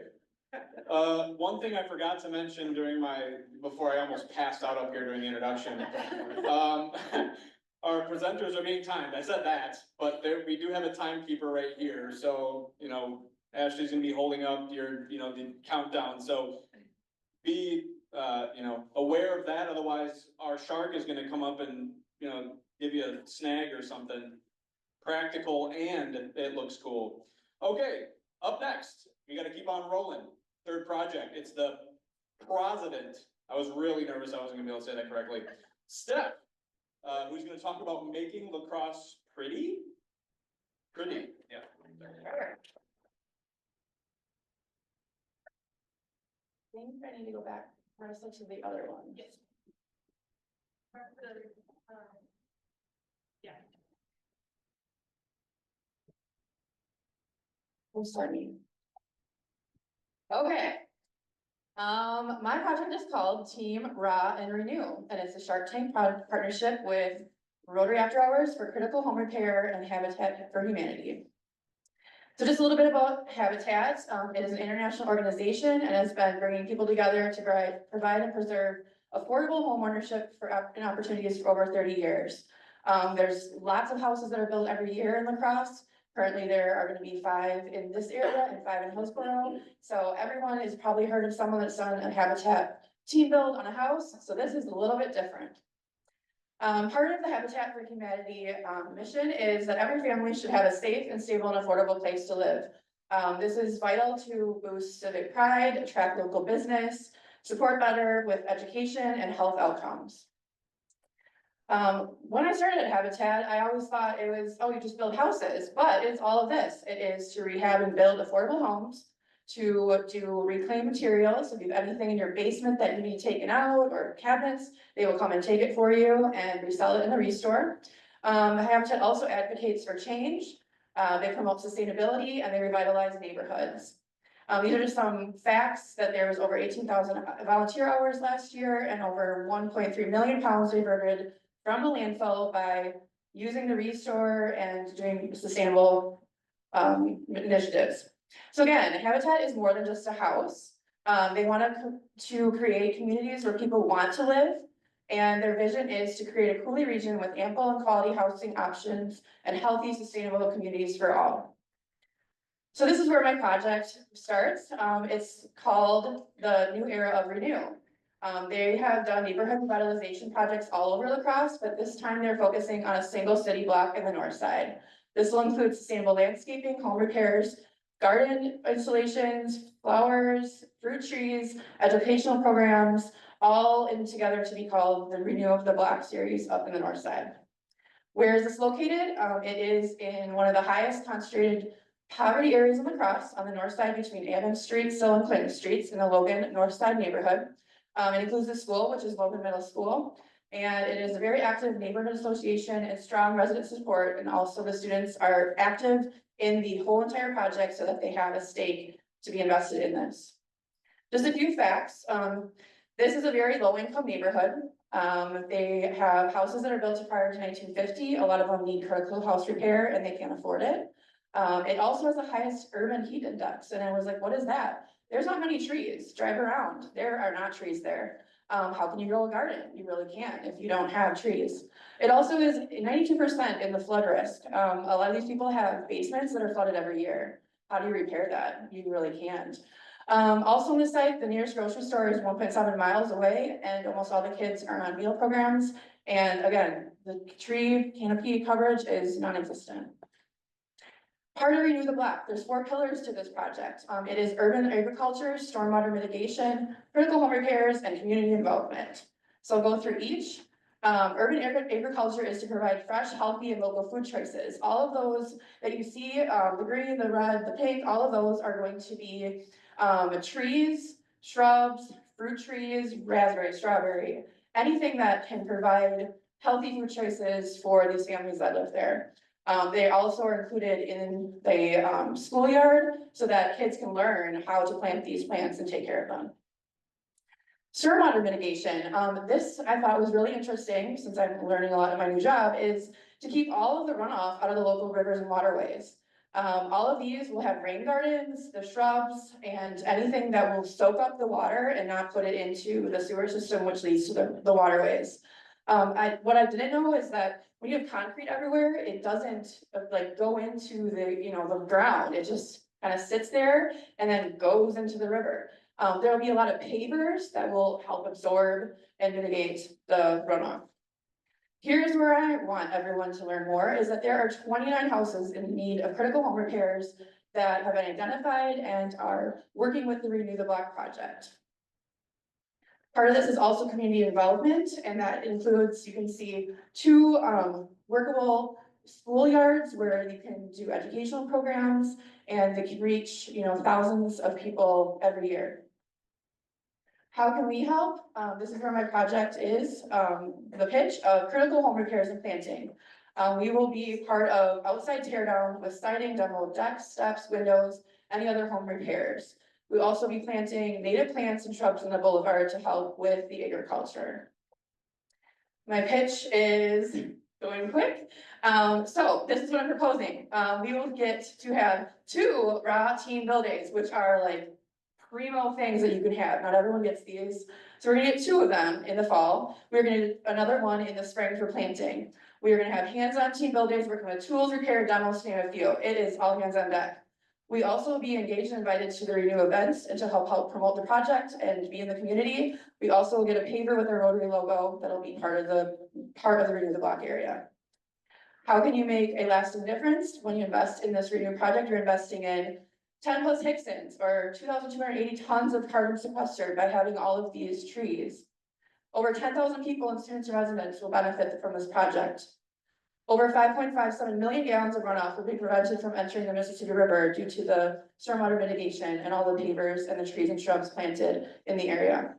Speaker 8: One thing I forgot to mention before I almost passed out up here during the introduction. Our presenters are being timed. I said that, but we do have a timekeeper right here. So, Ashley's gonna be holding up the countdown. So be, aware of that. Otherwise, our shark is gonna come up and, give you a snag or something. Practical and it looks cool. Okay, up next, we gotta keep on rolling. Third project, it's the President. I was really nervous I wasn't gonna be able to say that correctly. Steph, who's gonna talk about making lacrosse pretty? Pretty, yeah.
Speaker 1: I think I need to go back, Marissa, to the other one.
Speaker 2: Yes. Yeah.
Speaker 1: Oh, sorry. Okay. My project is called Team Raw and Renew, and it's a Shark Tank partnership with Rotary After Hours for Critical Home Repair and Habitat for Humanity. So just a little bit about Habitat. It is an international organization and has been bringing people together to provide and preserve affordable homeownership and opportunities for over 30 years. There's lots of houses that are built every year in La Crosse. Currently, there are going to be 5 in this area and 5 in Hillsborough. So everyone has probably heard of someone that's done a Habitat team build on a house. So this is a little bit different. Part of the Habitat for Humanity mission is that every family should have a safe and stable and affordable place to live. This is vital to boost civic pride, attract local business, support better with education and health outcomes. When I started at Habitat, I always thought it was, oh, you just build houses, but it's all of this. It is to rehab and build affordable homes, to reclaim materials. If you have anything in your basement that you need taken out or cabinets, they will come and take it for you and resell it in the restore. Habitat also advocates for change. They promote sustainability and they revitalize neighborhoods. These are just some facts that there was over 18,000 volunteer hours last year and over 1.3 million pounds diverted from the landfill by using the restore and doing sustainable initiatives. So again, Habitat is more than just a house. They want to create communities where people want to live. And their vision is to create a Cooley region with ample and quality housing options and healthy, sustainable communities for all. So this is where my project starts. It's called the New Era of Renew. They have done neighborhood revitalization projects all over La Crosse, but this time they're focusing on a single city block in the north side. This will include sustainable landscaping, home repairs, garden installations, flowers, fruit trees, educational programs, all in together to be called the Renew of the Block series up in the north side. Where is this located? It is in one of the highest concentrated poverty areas in La Crosse on the north side between Adams Street, Sill and Clinton Streets in the Logan North Side neighborhood. It includes the school, which is Logan Middle School, and it is a very active neighborhood association and strong resident support, and also the students are active in the whole entire project so that they have a stake to be invested in this. Just a few facts. This is a very low income neighborhood. They have houses that are built prior to 1950. A lot of them need critical house repair and they can't afford it. It also has the highest urban heat index. And I was like, what is that? There's not many trees. Drive around. There are not trees there. How can you grow a garden? You really can't if you don't have trees. It also is 92% in the flood risk. A lot of these people have basements that are flooded every year. How do you repair that? You really can't. Also on the site, the nearest grocery store is 1.7 miles away and almost all the kids are on meal programs. And again, the tree canopy coverage is non-existent. Part of Renew the Block, there's 4 pillars to this project. It is urban agriculture, stormwater mitigation, critical home repairs, and community involvement. So I'll go through each. Urban agriculture is to provide fresh, healthy, and local food choices. All of those that you see, the green, the red, the pink, all of those are going to be trees, shrubs, fruit trees, raspberry, strawberry, anything that can provide healthy food choices for these families that live there. They also are included in the schoolyard so that kids can learn how to plant these plants and take care of them. Stormwater mitigation. This I thought was really interesting since I'm learning a lot in my new job is to keep all of the runoff out of the local rivers and waterways. All of these will have rain gardens, the shrubs, and anything that will soak up the water and not put it into the sewer system, which leads to the waterways. What I didn't know is that when you have concrete everywhere, it doesn't like go into the ground. It just kind of sits there and then goes into the river. There will be a lot of pavers that will help absorb and mitigate the runoff. Here's where I want everyone to learn more is that there are 29 houses in need of critical home repairs that have been identified and are working with the Renew the Block project. Part of this is also community involvement, and that includes, you can see 2 workable schoolyards where you can do educational programs and they can reach, thousands of people every year. How can we help? This is where my project is, the pitch of critical home repairs and planting. We will be part of outside tear down with siding, demo of decks, steps, windows, any other home repairs. We'll also be planting native plants and shrubs in the boulevard to help with the agriculture. My pitch is going quick. So this is what I'm proposing. We will get to have 2 raw team buildings, which are like primo things that you can have. Not everyone gets these. So we're gonna get 2 of them in the fall. We're gonna do another one in the spring for planting. We are gonna have hands-on team buildings, working with tools, repair, demos, to name a few. It is all hands on deck. We also will be engaged and invited to the Renew events and to help promote the project and be in the community. We also will get a paver with our Rotary logo that'll be part of the Renew the Block area. How can you make a lasting difference? When you invest in this Renew project, you're investing in 10 plus Hicksons or 2,280 tons of carbon sequestered by having all of these trees. Over 10,000 people and students and residents will benefit from this project. Over 5.57 million gallons of runoff will be prevented from entering the Mississippi River due to the stormwater mitigation and all the pavers and the trees and shrubs planted in the area.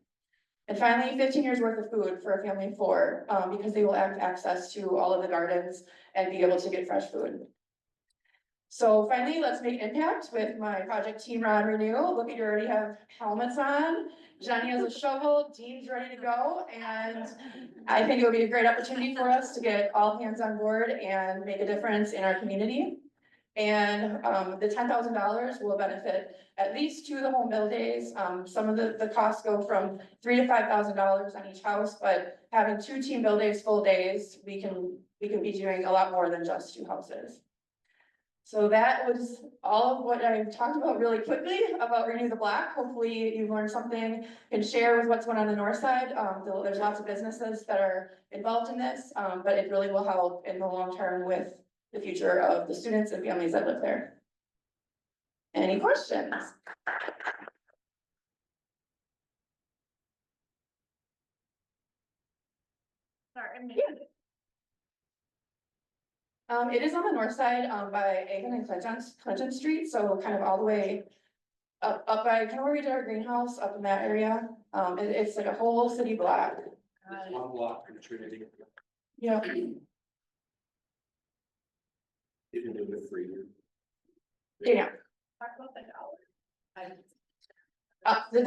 Speaker 1: And finally, 15 years worth of food for a family of 4, because they will have access to all of the gardens and be able to get fresh food. So finally, let's make impact with my project team around Renew. Look at, you already have helmets on. Jenny has a shovel, Dean's ready to go, and I think it'll be a great opportunity for us to get all hands on board and make a difference in our community. And, the $10,000 will benefit at least 2 of the home build days. Some of the costs go from $3,000 to $5,000 on each house, but having 2 team build days, full days, we can be doing a lot more than just 2 houses. So that was all of what I talked about really quickly about Renew the Block. Hopefully you learned something and share with what's going on the north side. There's lots of businesses that are involved in this, but it really will help in the long term with the future of the students and families that live there. Any questions? It is on the north side, by Avon and Clinton Street, so kind of all the way up by, kind of where we did our greenhouse, up in that area. It's like a whole city block.
Speaker 4: One block from Trinity.
Speaker 1: Yeah,
Speaker 4: Even in the free.
Speaker 1: yeah. The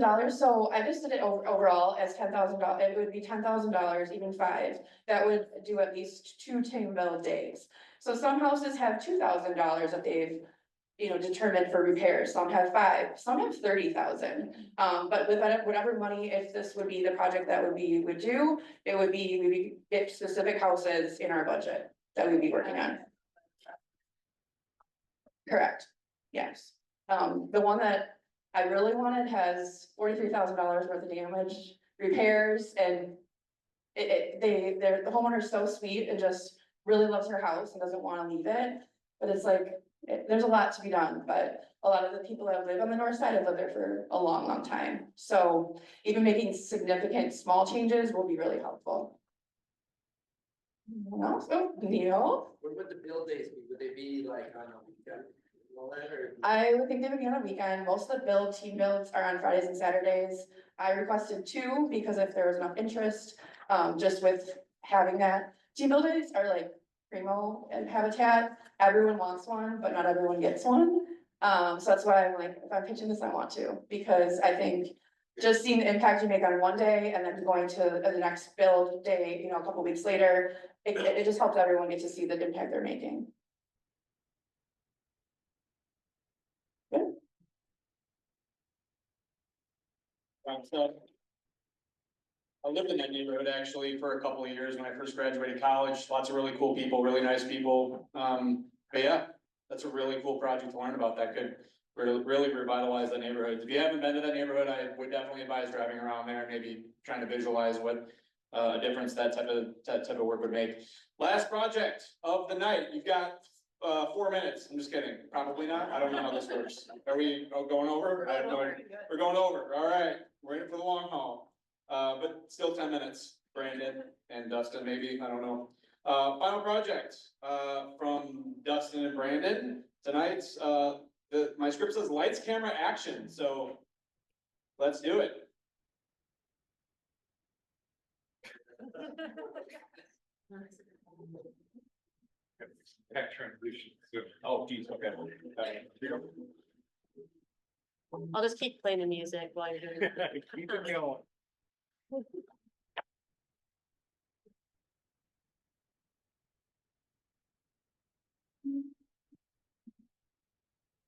Speaker 1: dollars, so I just did it overall as $10,000, it would be $10,000, even 5, that would do at least 2 team build days. So some houses have $2,000 that they've, determined for repairs, some have 5, some have 30,000. But with whatever money, if this would be the project that would do, it would be, we would get specific houses in our budget that we'd be working on. Correct, yes. The one that I really wanted has $43,000 worth of damage, repairs, and the homeowner's so sweet and just really loves her house and doesn't wanna leave it. But it's like, there's a lot to be done, but a lot of the people that live on the north side have lived there for a long, long time. So even making significant small changes will be really helpful. Anyone else? Oh, Neil?
Speaker 4: What would the build days be? Would they be like on a weekend?
Speaker 1: I would think they would be on a weekend. Most of the team builds are on Fridays and Saturdays. I requested 2 because if there was enough interest, just with having that. Team build days are like primo and habitat. Everyone wants one, but not everyone gets one. So that's why I'm like, if I'm pitching this, I want to, because I think just seeing the impact you make on one day and then going to the next build day, a couple weeks later, it just helps everyone get to see the impact they're making.
Speaker 8: So I lived in that neighborhood actually for a couple of years when I first graduated college. Lots of really cool people, really nice people. But yeah, that's a really cool project to learn about. That could really revitalize the neighborhood. If you haven't been to that neighborhood, I would definitely advise driving around there, and maybe trying to visualize what a difference that type of work would make. Last project of the night. You've got 4 minutes. I'm just kidding. Probably not. I don't know how this works. Are we going over? I have no idea. We're going over. All right. We're in it for the long haul. But still 10 minutes. Brandon and Dustin, maybe. I don't know. Final project from Dustin and Brandon. Tonight's my script says lights, camera, action. So let's do it.
Speaker 5: Oh, geez, okay.
Speaker 2: I'll just keep playing the music while you're doing that.
Speaker 5: Keep it going.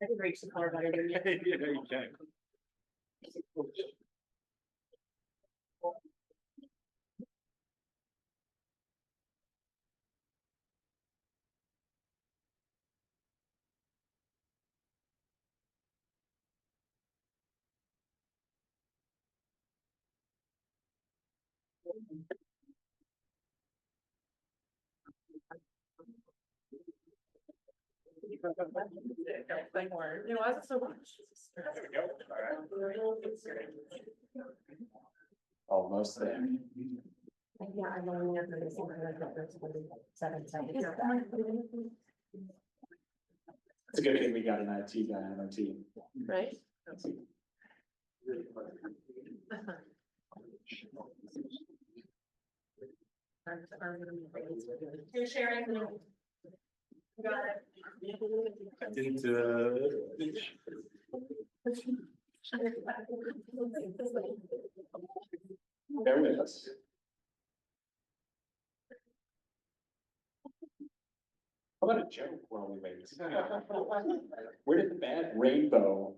Speaker 2: I can reach the color better than you.
Speaker 5: Yeah, you can.
Speaker 2: It wasn't so much.
Speaker 4: Almost there.
Speaker 2: Yeah, I'm only at the 7 seconds.
Speaker 8: It's a good thing we got an IT guy on our team.
Speaker 2: Right? You're sharing. Got it.
Speaker 5: I didn't,
Speaker 8: Bear with us. How about a joke while we wait? Where did the bad rainbow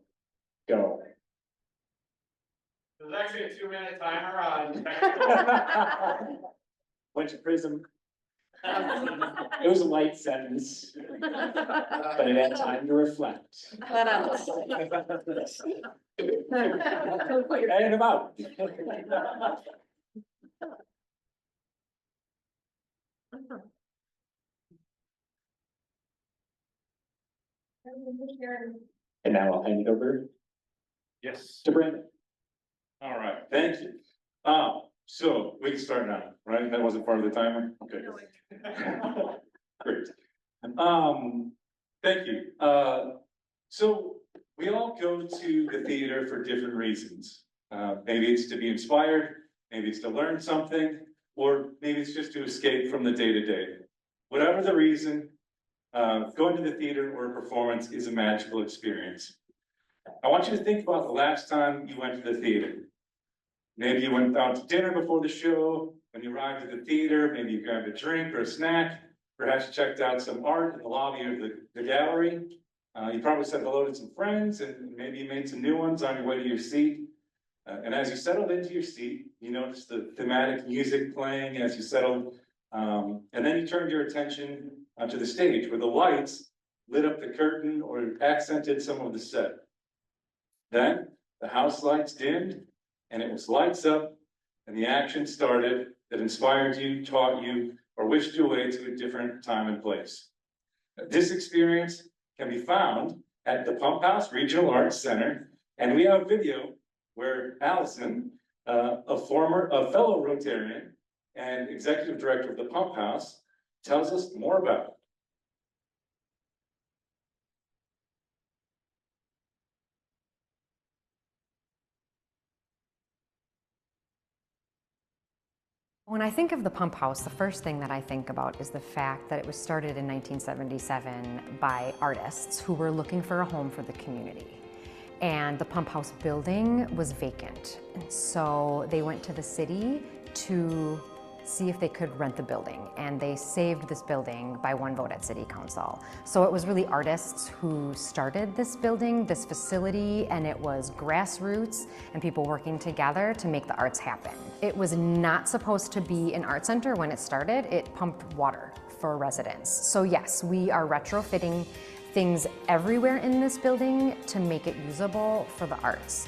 Speaker 8: go?
Speaker 11: There's actually a 2-minute timer on.
Speaker 8: Went to prison. It was a light sentence, but it had time to reflect.
Speaker 2: Let us.
Speaker 8: And about. And now I'll hand it over
Speaker 5: Yes.
Speaker 8: to Brandon.
Speaker 5: All right, thank you. So we can start now, right? That wasn't part of the timer? Okay. Great. Thank you. So we all go to the theater for different reasons. Maybe it's to be inspired, maybe it's to learn something, or maybe it's just to escape from the day-to-day. Whatever the reason, going to the theater or a performance is a magical experience. I want you to think about the last time you went to the theater. Maybe you went out to dinner before the show. When you arrived at the theater, maybe you grabbed a drink or a snack. Perhaps you checked out some art in the lobby of the gallery. You probably said hello to some friends, and maybe you made some new ones on your way to your seat. And as you settled into your seat, you noticed the thematic music playing as you settled. And then you turned your attention to the stage where the lights lit up the curtain or accented some of the set. Then the house lights dimmed, and it was lights up, and the action started that inspired you, taught you, or wished you away to a different time and place. This experience can be found at the Pump House Regional Arts Center, and we have a video where Allison, a fellow Rotarian and executive director of the Pump House, tells us more about it.
Speaker 12: When I think of the Pump House, the first thing that I think about is the fact that it was started in 1977 by artists who were looking for a home for the community. And the Pump House building was vacant. And so they went to the city to see if they could rent the building. And they saved this building by 1 vote at City Council. So it was really artists who started this building, this facility, and it was grassroots and people working together to make the arts happen. It was not supposed to be an art center when it started. It pumped water for residents. So yes, we are retrofitting things everywhere in this building to make it usable for the arts.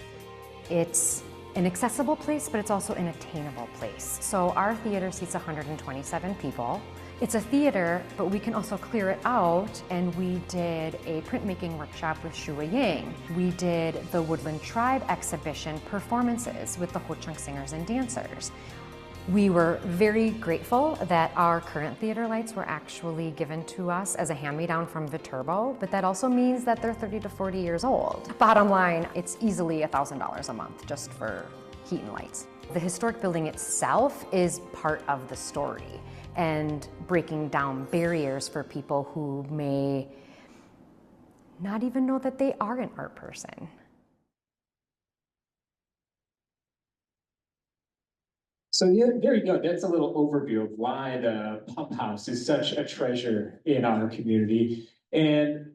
Speaker 12: It's an accessible place, but it's also an attainable place. So our theater seats 127 people. It's a theater, but we can also clear it out, and we did a printmaking workshop with Shua Yang. We did the Woodland Tribe exhibition performances with the Ho-Chunk singers and dancers. We were very grateful that our current theater lights were actually given to us as a hand-me-down from Viterbo, but that also means that they're 30 to 40 years old. Bottom line, it's easily $1,000 a month just for heat and lights. The historic building itself is part of the story and breaking down barriers for people who may not even know that they are an art person.
Speaker 8: So yeah, there you go. That's a little overview of why the Pump House is such a treasure in our community. And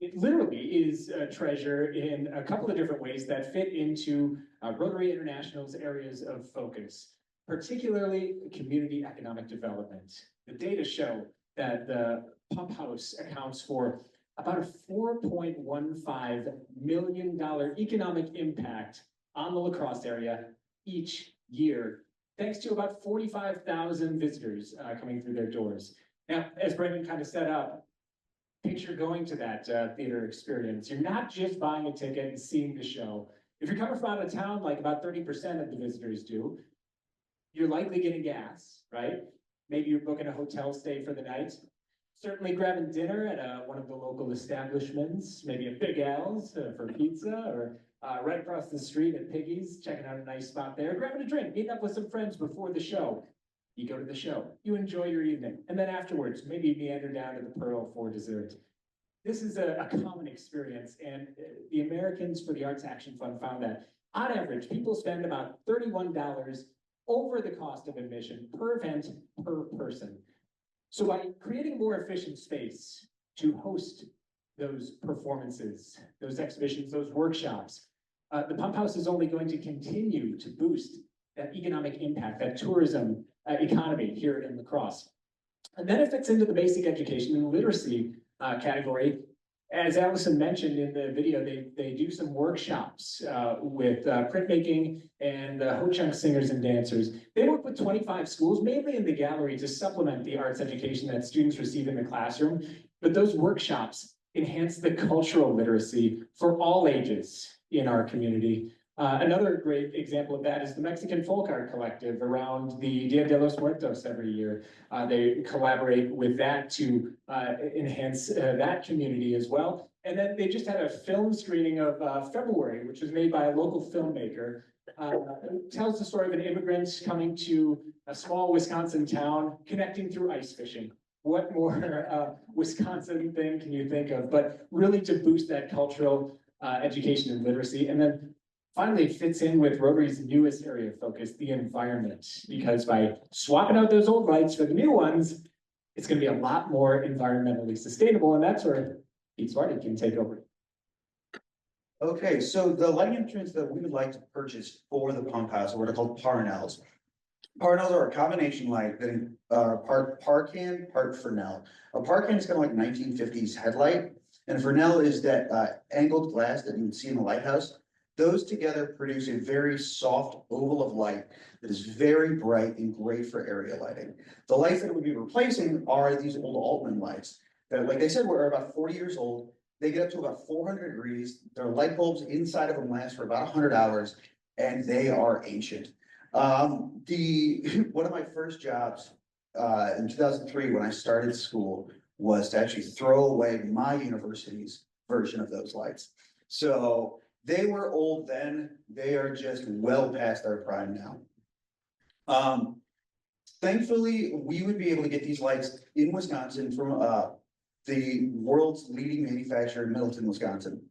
Speaker 8: it literally is a treasure in a couple of different ways that fit into Rotary International's areas of focus, particularly community economic development. The data show that the Pump House accounts for about a $4.15 million economic impact on the La Crosse area each year, thanks to about 45,000 visitors coming through their doors. Now, as Brendan kind of set up, picture going to that theater experience. You're not just buying a ticket and seeing the show. If you're coming from out of town, like about 30% of the visitors do, you're likely getting gas, right? Maybe you're booking a hotel stay for the night. Certainly grabbing dinner at one of the local establishments, maybe a Big Al's for pizza, or right across the street at Piggy's, checking out a nice spot there, grabbing a drink, meeting up with some friends before the show. You go to the show, you enjoy your evening, and then afterwards, maybe you meander down to the Pearl for dessert. This is a common experience, and the Americans for the Arts Action Fund found that on average, people spend about $31 over the cost of admission per event per person.
Speaker 13: So by creating more efficient space to host those performances, those exhibitions, those workshops, the Pump House is only going to continue to boost that economic impact, that tourism economy here in La Crosse. And then it fits into the basic education and literacy category. As Allison mentioned in the video, they do some workshops with printmaking and the Ho-Chunk singers and dancers. They work with 25 schools, mainly in the gallery, to supplement the arts education that students receive in the classroom. But those workshops enhance the cultural literacy for all ages in our community. Another great example of that is the Mexican Folk Art Collective around the Dia de los Muertos every year. They collaborate with that to enhance that community as well. And then they just had a film screening of February, which was made by a local filmmaker. It tells the story of an immigrant coming to a small Wisconsin town, connecting through ice fishing. What more Wisconsin thing can you think of? But really to boost that cultural education and literacy. And then finally, it fits in with Rotary's newest area of focus, the environment, because by swapping out those old lights for the new ones, it's going to be a lot more environmentally sustainable, and that's where Pete Swarty can take over.
Speaker 14: Okay, so the lighting instruments that we would like to purchase for the pump house are what are called Parnells. Parnells are a combination light that are part Parcan, part Fresnel. A Parcan is kind of like 1950s headlight, and Fresnel is that angled glass that you would see in the lighthouse. Those together produce a very soft oval of light that is very bright and great for area lighting. The lights that we'll be replacing are these old Altman lights that, like I said, were about 40 years old. They get up to about 400 degrees. Their light bulbs inside of them last for about 100 hours, and they are ancient. One of my first jobs in 2003 when I started school was to actually throw away my university's version of those lights. So they were old then, they are just well past their prime now. Thankfully, we would be able to get these lights in Wisconsin from the world's leading manufacturer in Middleton, Wisconsin.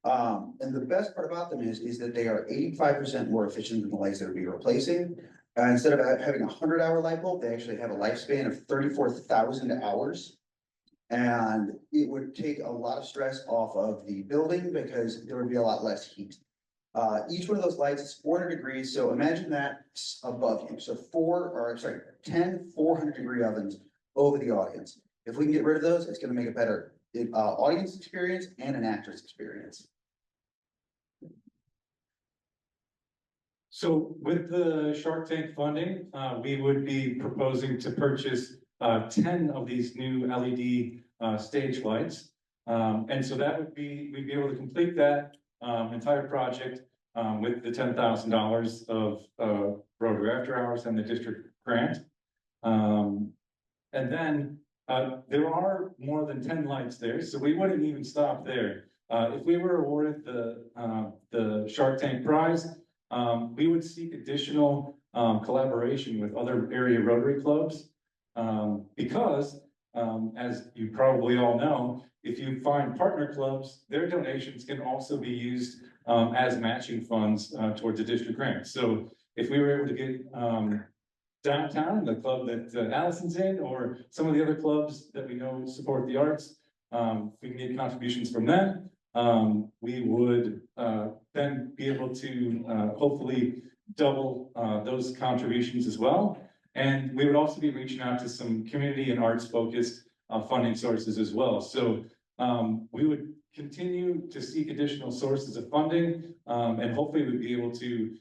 Speaker 14: And the best part about them is that they are 85% more efficient than the lights that would be replacing. Instead of having a 100-hour light bulb, they actually have a lifespan of 34,000 hours. And it would take a lot of stress off of the building because there would be a lot less heat. Each one of those lights is 400 degrees, so imagine that above you. So 10 400-degree ovens over the audience. If we can get rid of those, it's gonna make a better audience experience and an actor's experience.
Speaker 5: So with the Shark Tank funding, we would be proposing to purchase 10 of these new LED stage lights. And so that would be, we'd be able to complete that entire project with the $10,000 of Rotary After Hours and the district grant. And then there are more than 10 lights there, so we wouldn't even stop there. If we were awarded the Shark Tank prize, we would seek additional collaboration with other area Rotary clubs. Because, as you probably all know, if you find partner clubs, their donations can also be used as matching funds towards a district grant. So if we were able to get downtown, the club that Allison's in, or some of the other clubs that we know support the arts, we can get contributions from them. We would then be able to hopefully double those contributions as well. And we would also be reaching out to some community and arts focused funding sources as well. So we would continue to seek additional sources of funding, and hopefully we'd be able to,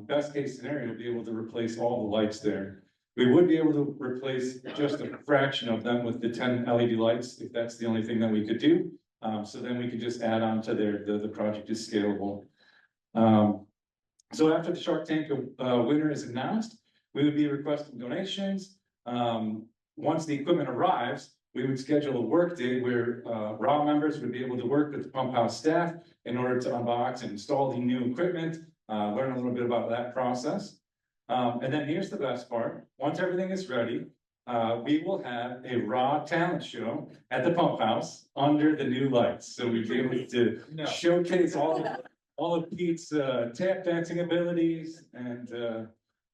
Speaker 5: best case scenario, be able to replace all the lights there. We would be able to replace just a fraction of them with the 10 LED lights, if that's the only thing that we could do. So then we could just add on to the project is scalable. So after the Shark Tank winner is announced, we would be requesting donations. Once the equipment arrives, we would schedule a work day where RAW members would be able to work with the pump house staff in order to unbox and install the new equipment, learn a little bit about that process. And then here's the best part. Once everything is ready, we will have a RAW talent show at the pump house under the new lights. So we'd be able to showcase all of Pete's tap dancing abilities and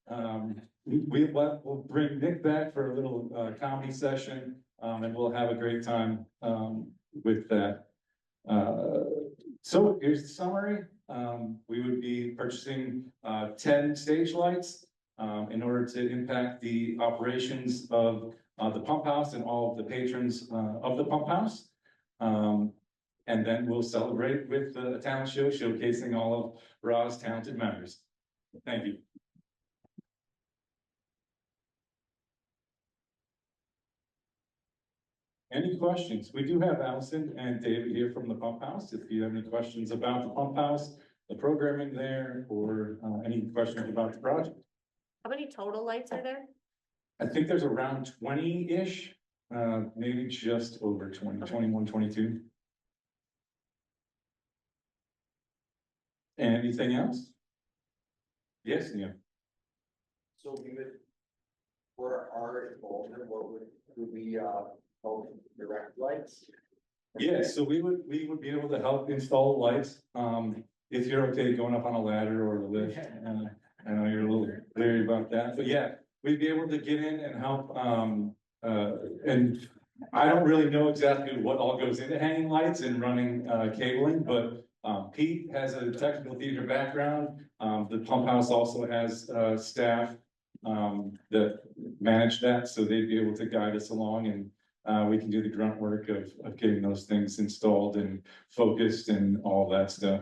Speaker 5: We'll bring Nick back for a little, comedy session, and we'll have a great time, with that. So here's the summary. We would be purchasing, 10 stage lights, in order to impact the operations of, the pump house and all of the patrons, of the pump house. And then we'll celebrate with a talent show showcasing all of Ra's talented members. Thank you. Any questions? We do have Allison and David here from the pump house. If you have any questions about the pump house, the programming there, or any questions about the project.
Speaker 2: How many total lights are there?
Speaker 5: I think there's around 20-ish, maybe just over 20, 21, 22. Anything else? Yes, Neil.
Speaker 4: So we would, for our involvement, what would we, help direct lights?
Speaker 5: Yeah, so we would be able to help install lights, if you're okay going up on a ladder or a lift. I know you're a little leery about that, but yeah, we'd be able to get in and help, and I don't really know exactly what all goes into hanging lights and running, cabling, but Pete has a technical theater background. The pump house also has, staff, that manage that, so they'd be able to guide us along, and we can do the grunt work of getting those things installed and focused and all that stuff.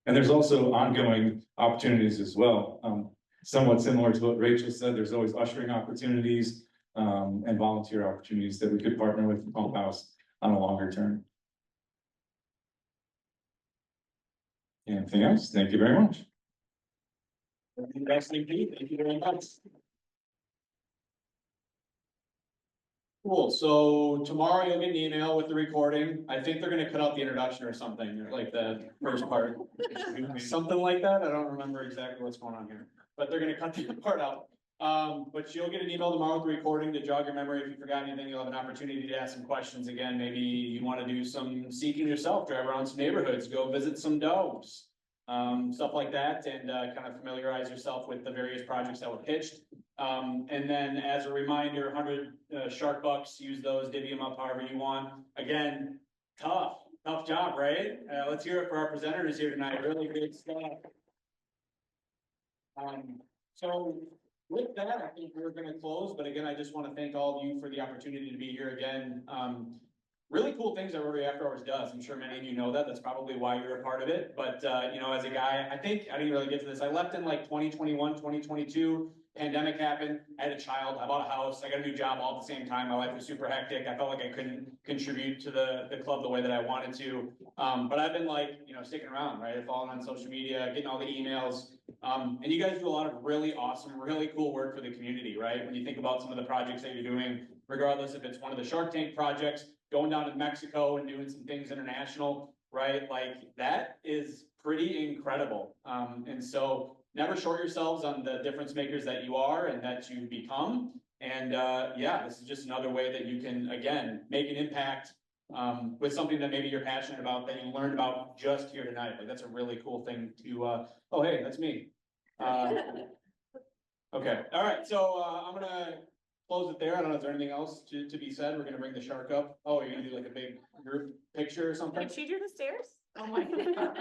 Speaker 5: And there's also ongoing opportunities as well. Somewhat similar to what Rachel said, there's always ushering opportunities, and volunteer opportunities that we could partner with the pump house on a longer term. Anything else? Thank you very much.
Speaker 8: Thank you very much. Cool, so tomorrow you'll get an email with the recording. I think they're gonna cut out the introduction or something, like the first part. Something like that, I don't remember exactly what's going on here, but they're gonna cut the part out. But you'll get an email tomorrow with the recording to jog your memory. If you forgot anything, you'll have an opportunity to ask some questions again. Maybe you wanna do some seeking yourself, drive around some neighborhoods, go visit some dogs. Stuff like that, and kind of familiarize yourself with the various projects that were pitched. And then as a reminder, 100 shark bucks, use those, divvy them up however you want. Again, tough job, right? Let's hear it for our presenters here tonight, really good stuff. So with that, I think we're gonna close, but again, I just wanna thank all of you for the opportunity to be here again. Really cool things that Rotary After Hours does. I'm sure many of you know that. That's probably why you're a part of it. But, you know, as a guy, I think I didn't really get to this. I left in like 2021, 2022. Pandemic happened. I had a child. I bought a house. I got a new job all at the same time. My life was super hectic. I felt like I couldn't contribute to the club the way that I wanted to. But I've been like, you know, sticking around, right? Following on social media, getting all the emails. And you guys do a lot of really awesome, really cool work for the community, right? When you think about some of the projects that you're doing, regardless if it's one of the Shark Tank projects, going down to Mexico and doing some things international, right? Like that is pretty incredible. And so never short yourselves on the difference makers that you are and that you become. And yeah, this is just another way that you can, again, make an impact with something that maybe you're passionate about, that you learned about just here tonight. Like that's a really cool thing to, oh, hey, that's me. Okay, all right, so I'm gonna close it there. I don't know, is there anything else to be said? We're gonna bring the shark up. Oh, you're gonna do like a big group picture or something?
Speaker 2: Did she do the stairs? Oh my God.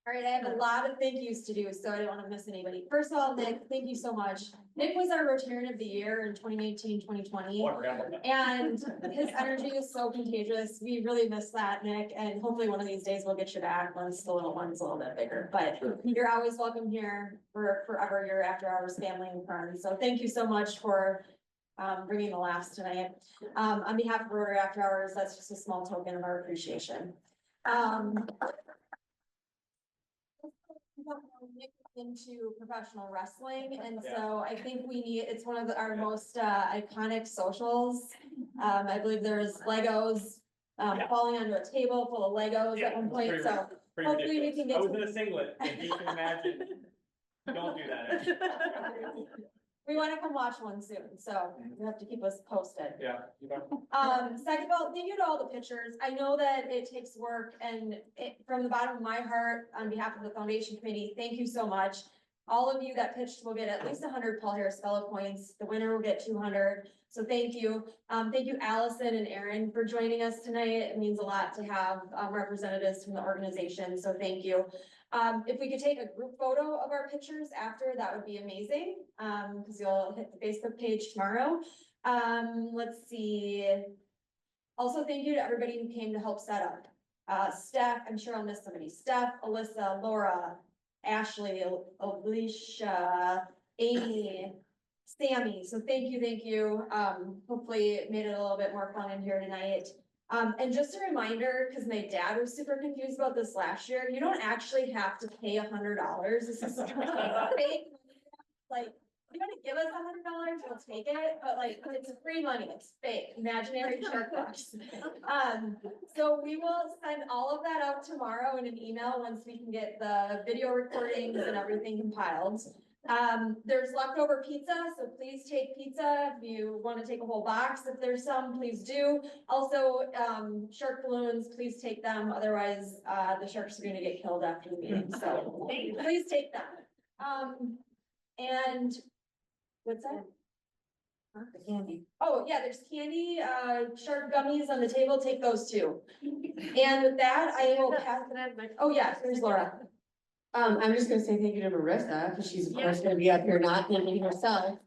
Speaker 15: All right, I have a lot of thank yous to do, so I don't want to miss anybody. First of all, Nick, thank you so much. Nick was our Rotarian of the Year in 2019, 2020.
Speaker 8: Oh, I forgot about that.
Speaker 15: And his energy is so contagious. We really miss that, Nick, and hopefully one of these days we'll get you back once the little one's a little bit bigger. But you're always welcome here for forever, your after hours family and friends. So thank you so much for bringing the laughs tonight. On behalf of Rotary After Hours, that's just a small token of our appreciation. Into professional wrestling, and so I think we need, it's one of our most iconic socials. I believe there's Legos falling onto a table full of Legos at one point, so hopefully we can get.
Speaker 11: I was in a singlet, if you can imagine. Don't do that.
Speaker 15: we wanna come watch one soon, so you have to keep us posted.
Speaker 8: Yeah.
Speaker 15: Second of all, thank you to all the pitchers. I know that it takes work and from the bottom of my heart, on behalf of the foundation committee, thank you so much. All of you that pitched will get at least 100 Paul Harris Fellow points. The winner will get 200. So thank you. Thank you, Allison and Aaron, for joining us tonight. It means a lot to have representatives from the organization, so thank you. If we could take a group photo of our pictures after, that would be amazing, because you'll hit the Facebook page tomorrow. Let's see. Also, thank you to everybody who came to help set up. Steph, I'm sure I'll miss somebody. Steph, Alyssa, Laura, Ashley, Alicia, Amy, Sammy. So thank you. Hopefully it made it a little bit more fun in here tonight. And just a reminder, because my dad was super confused about this last year, you don't actually have to pay $100. This is fake. Like, if you're gonna give us $100, we'll take it, but like, it's free money, it's fake, imaginary shark bucks. So we will send all of that out tomorrow in an email once we can get the video recordings and everything compiled. There's leftover pizza, so please take pizza. If you want to take a whole box, if there's some, please do. Also, shark balloons, please take them. Otherwise, the sharks are gonna get killed after the meeting, so please take them. And what's that? The candy. Oh, yeah, there's candy, shark gummies on the table. Take those too. And with that, I will pass. Oh, yeah, there's Laura.
Speaker 1: I'm just gonna say thank you to Marissa, because she's of course gonna be up here not handling herself.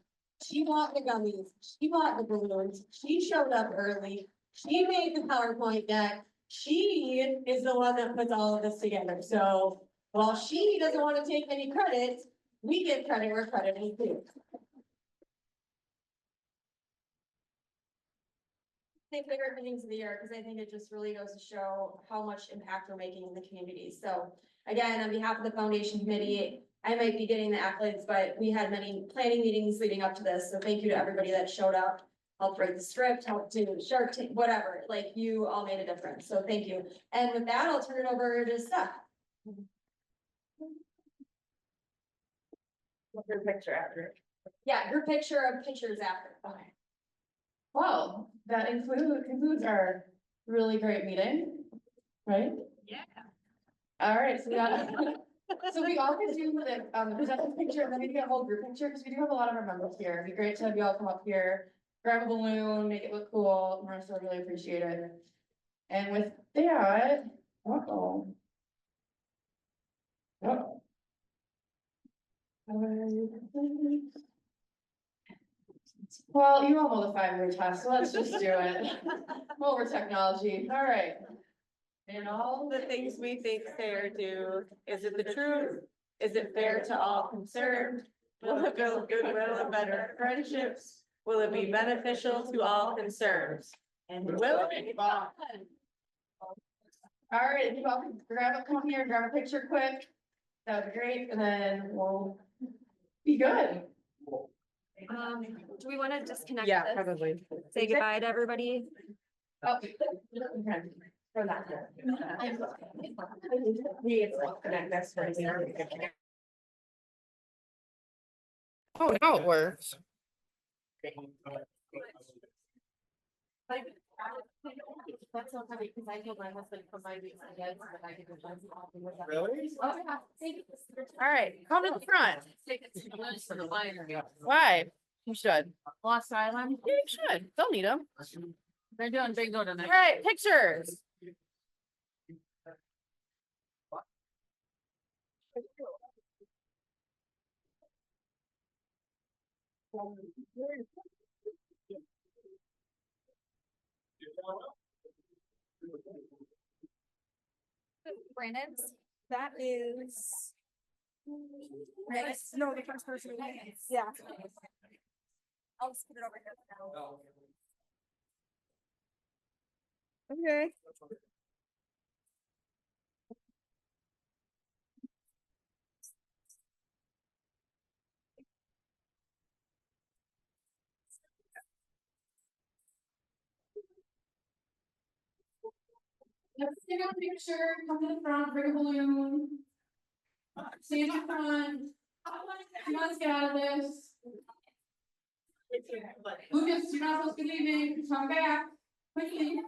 Speaker 15: She bought the gummies, she bought the balloons, she showed up early, she made the PowerPoint deck. She is the one that puts all of this together, so while she doesn't want to take any credit, we give credit where credit is due. My favorite meetings of the year, because I think it just really goes to show how much impact we're making in the community. So again, on behalf of the foundation committee, I might be getting the accolades, but we had many planning meetings leading up to this. So thank you to everybody that showed up, helped write the script, helped do Shark Tank, whatever, like you all made a difference. So thank you. And with that, I'll turn it over to Steph.
Speaker 2: Your picture after.
Speaker 15: Yeah, your picture of pictures after. Okay.
Speaker 1: Well, that concludes our really great meeting, right?
Speaker 2: Yeah.
Speaker 1: All right, so we got, so we all can do the presenting picture, and then we can get a whole group picture, because we do have a lot of our members here. It'd be great to have you all come up here, grab a balloon, make it look cool. Marissa would really appreciate it. And with that, uh-oh. Uh-oh. Well, you all know the 5-year test, so let's just do it. Over technology, all right. And all
Speaker 2: The things we think fair do, is it the truth? Is it fair to all concerned? Will it build goodwill and better friendships? Will it be beneficial to all concerned? And will it be fun?
Speaker 1: All right, if you all can come here, grab a picture quick. That would be great, and then we'll be good.
Speaker 15: Do we want to disconnect?
Speaker 2: Yeah,
Speaker 15: this?
Speaker 2: probably.
Speaker 15: Say goodbye to everybody.
Speaker 1: Oh, okay. For that.
Speaker 2: We connect next time.
Speaker 1: Oh, now it works.
Speaker 9: That's so funny, because I told my husband from my weeks ahead, so that I could go find something with that.
Speaker 4: Really?
Speaker 9: Oh, yeah. Thank you.
Speaker 1: All right, come to the front.
Speaker 9: Take it to the lunch for the winery.
Speaker 1: Why? You should.
Speaker 9: Lost Island.
Speaker 1: Yeah, you should. They'll need them.
Speaker 9: They're doing bingo
Speaker 1: All
Speaker 9: tonight.
Speaker 1: right, pictures.
Speaker 15: Brandon's, that is. Right, no, the first person. Yeah. I'll just put it over here now.
Speaker 1: Okay. Let's take a picture, come to the front, bring a balloon. Stand in front. Come on, let's get out of this. Lucas, you're not supposed to be leaving, come back, quickly.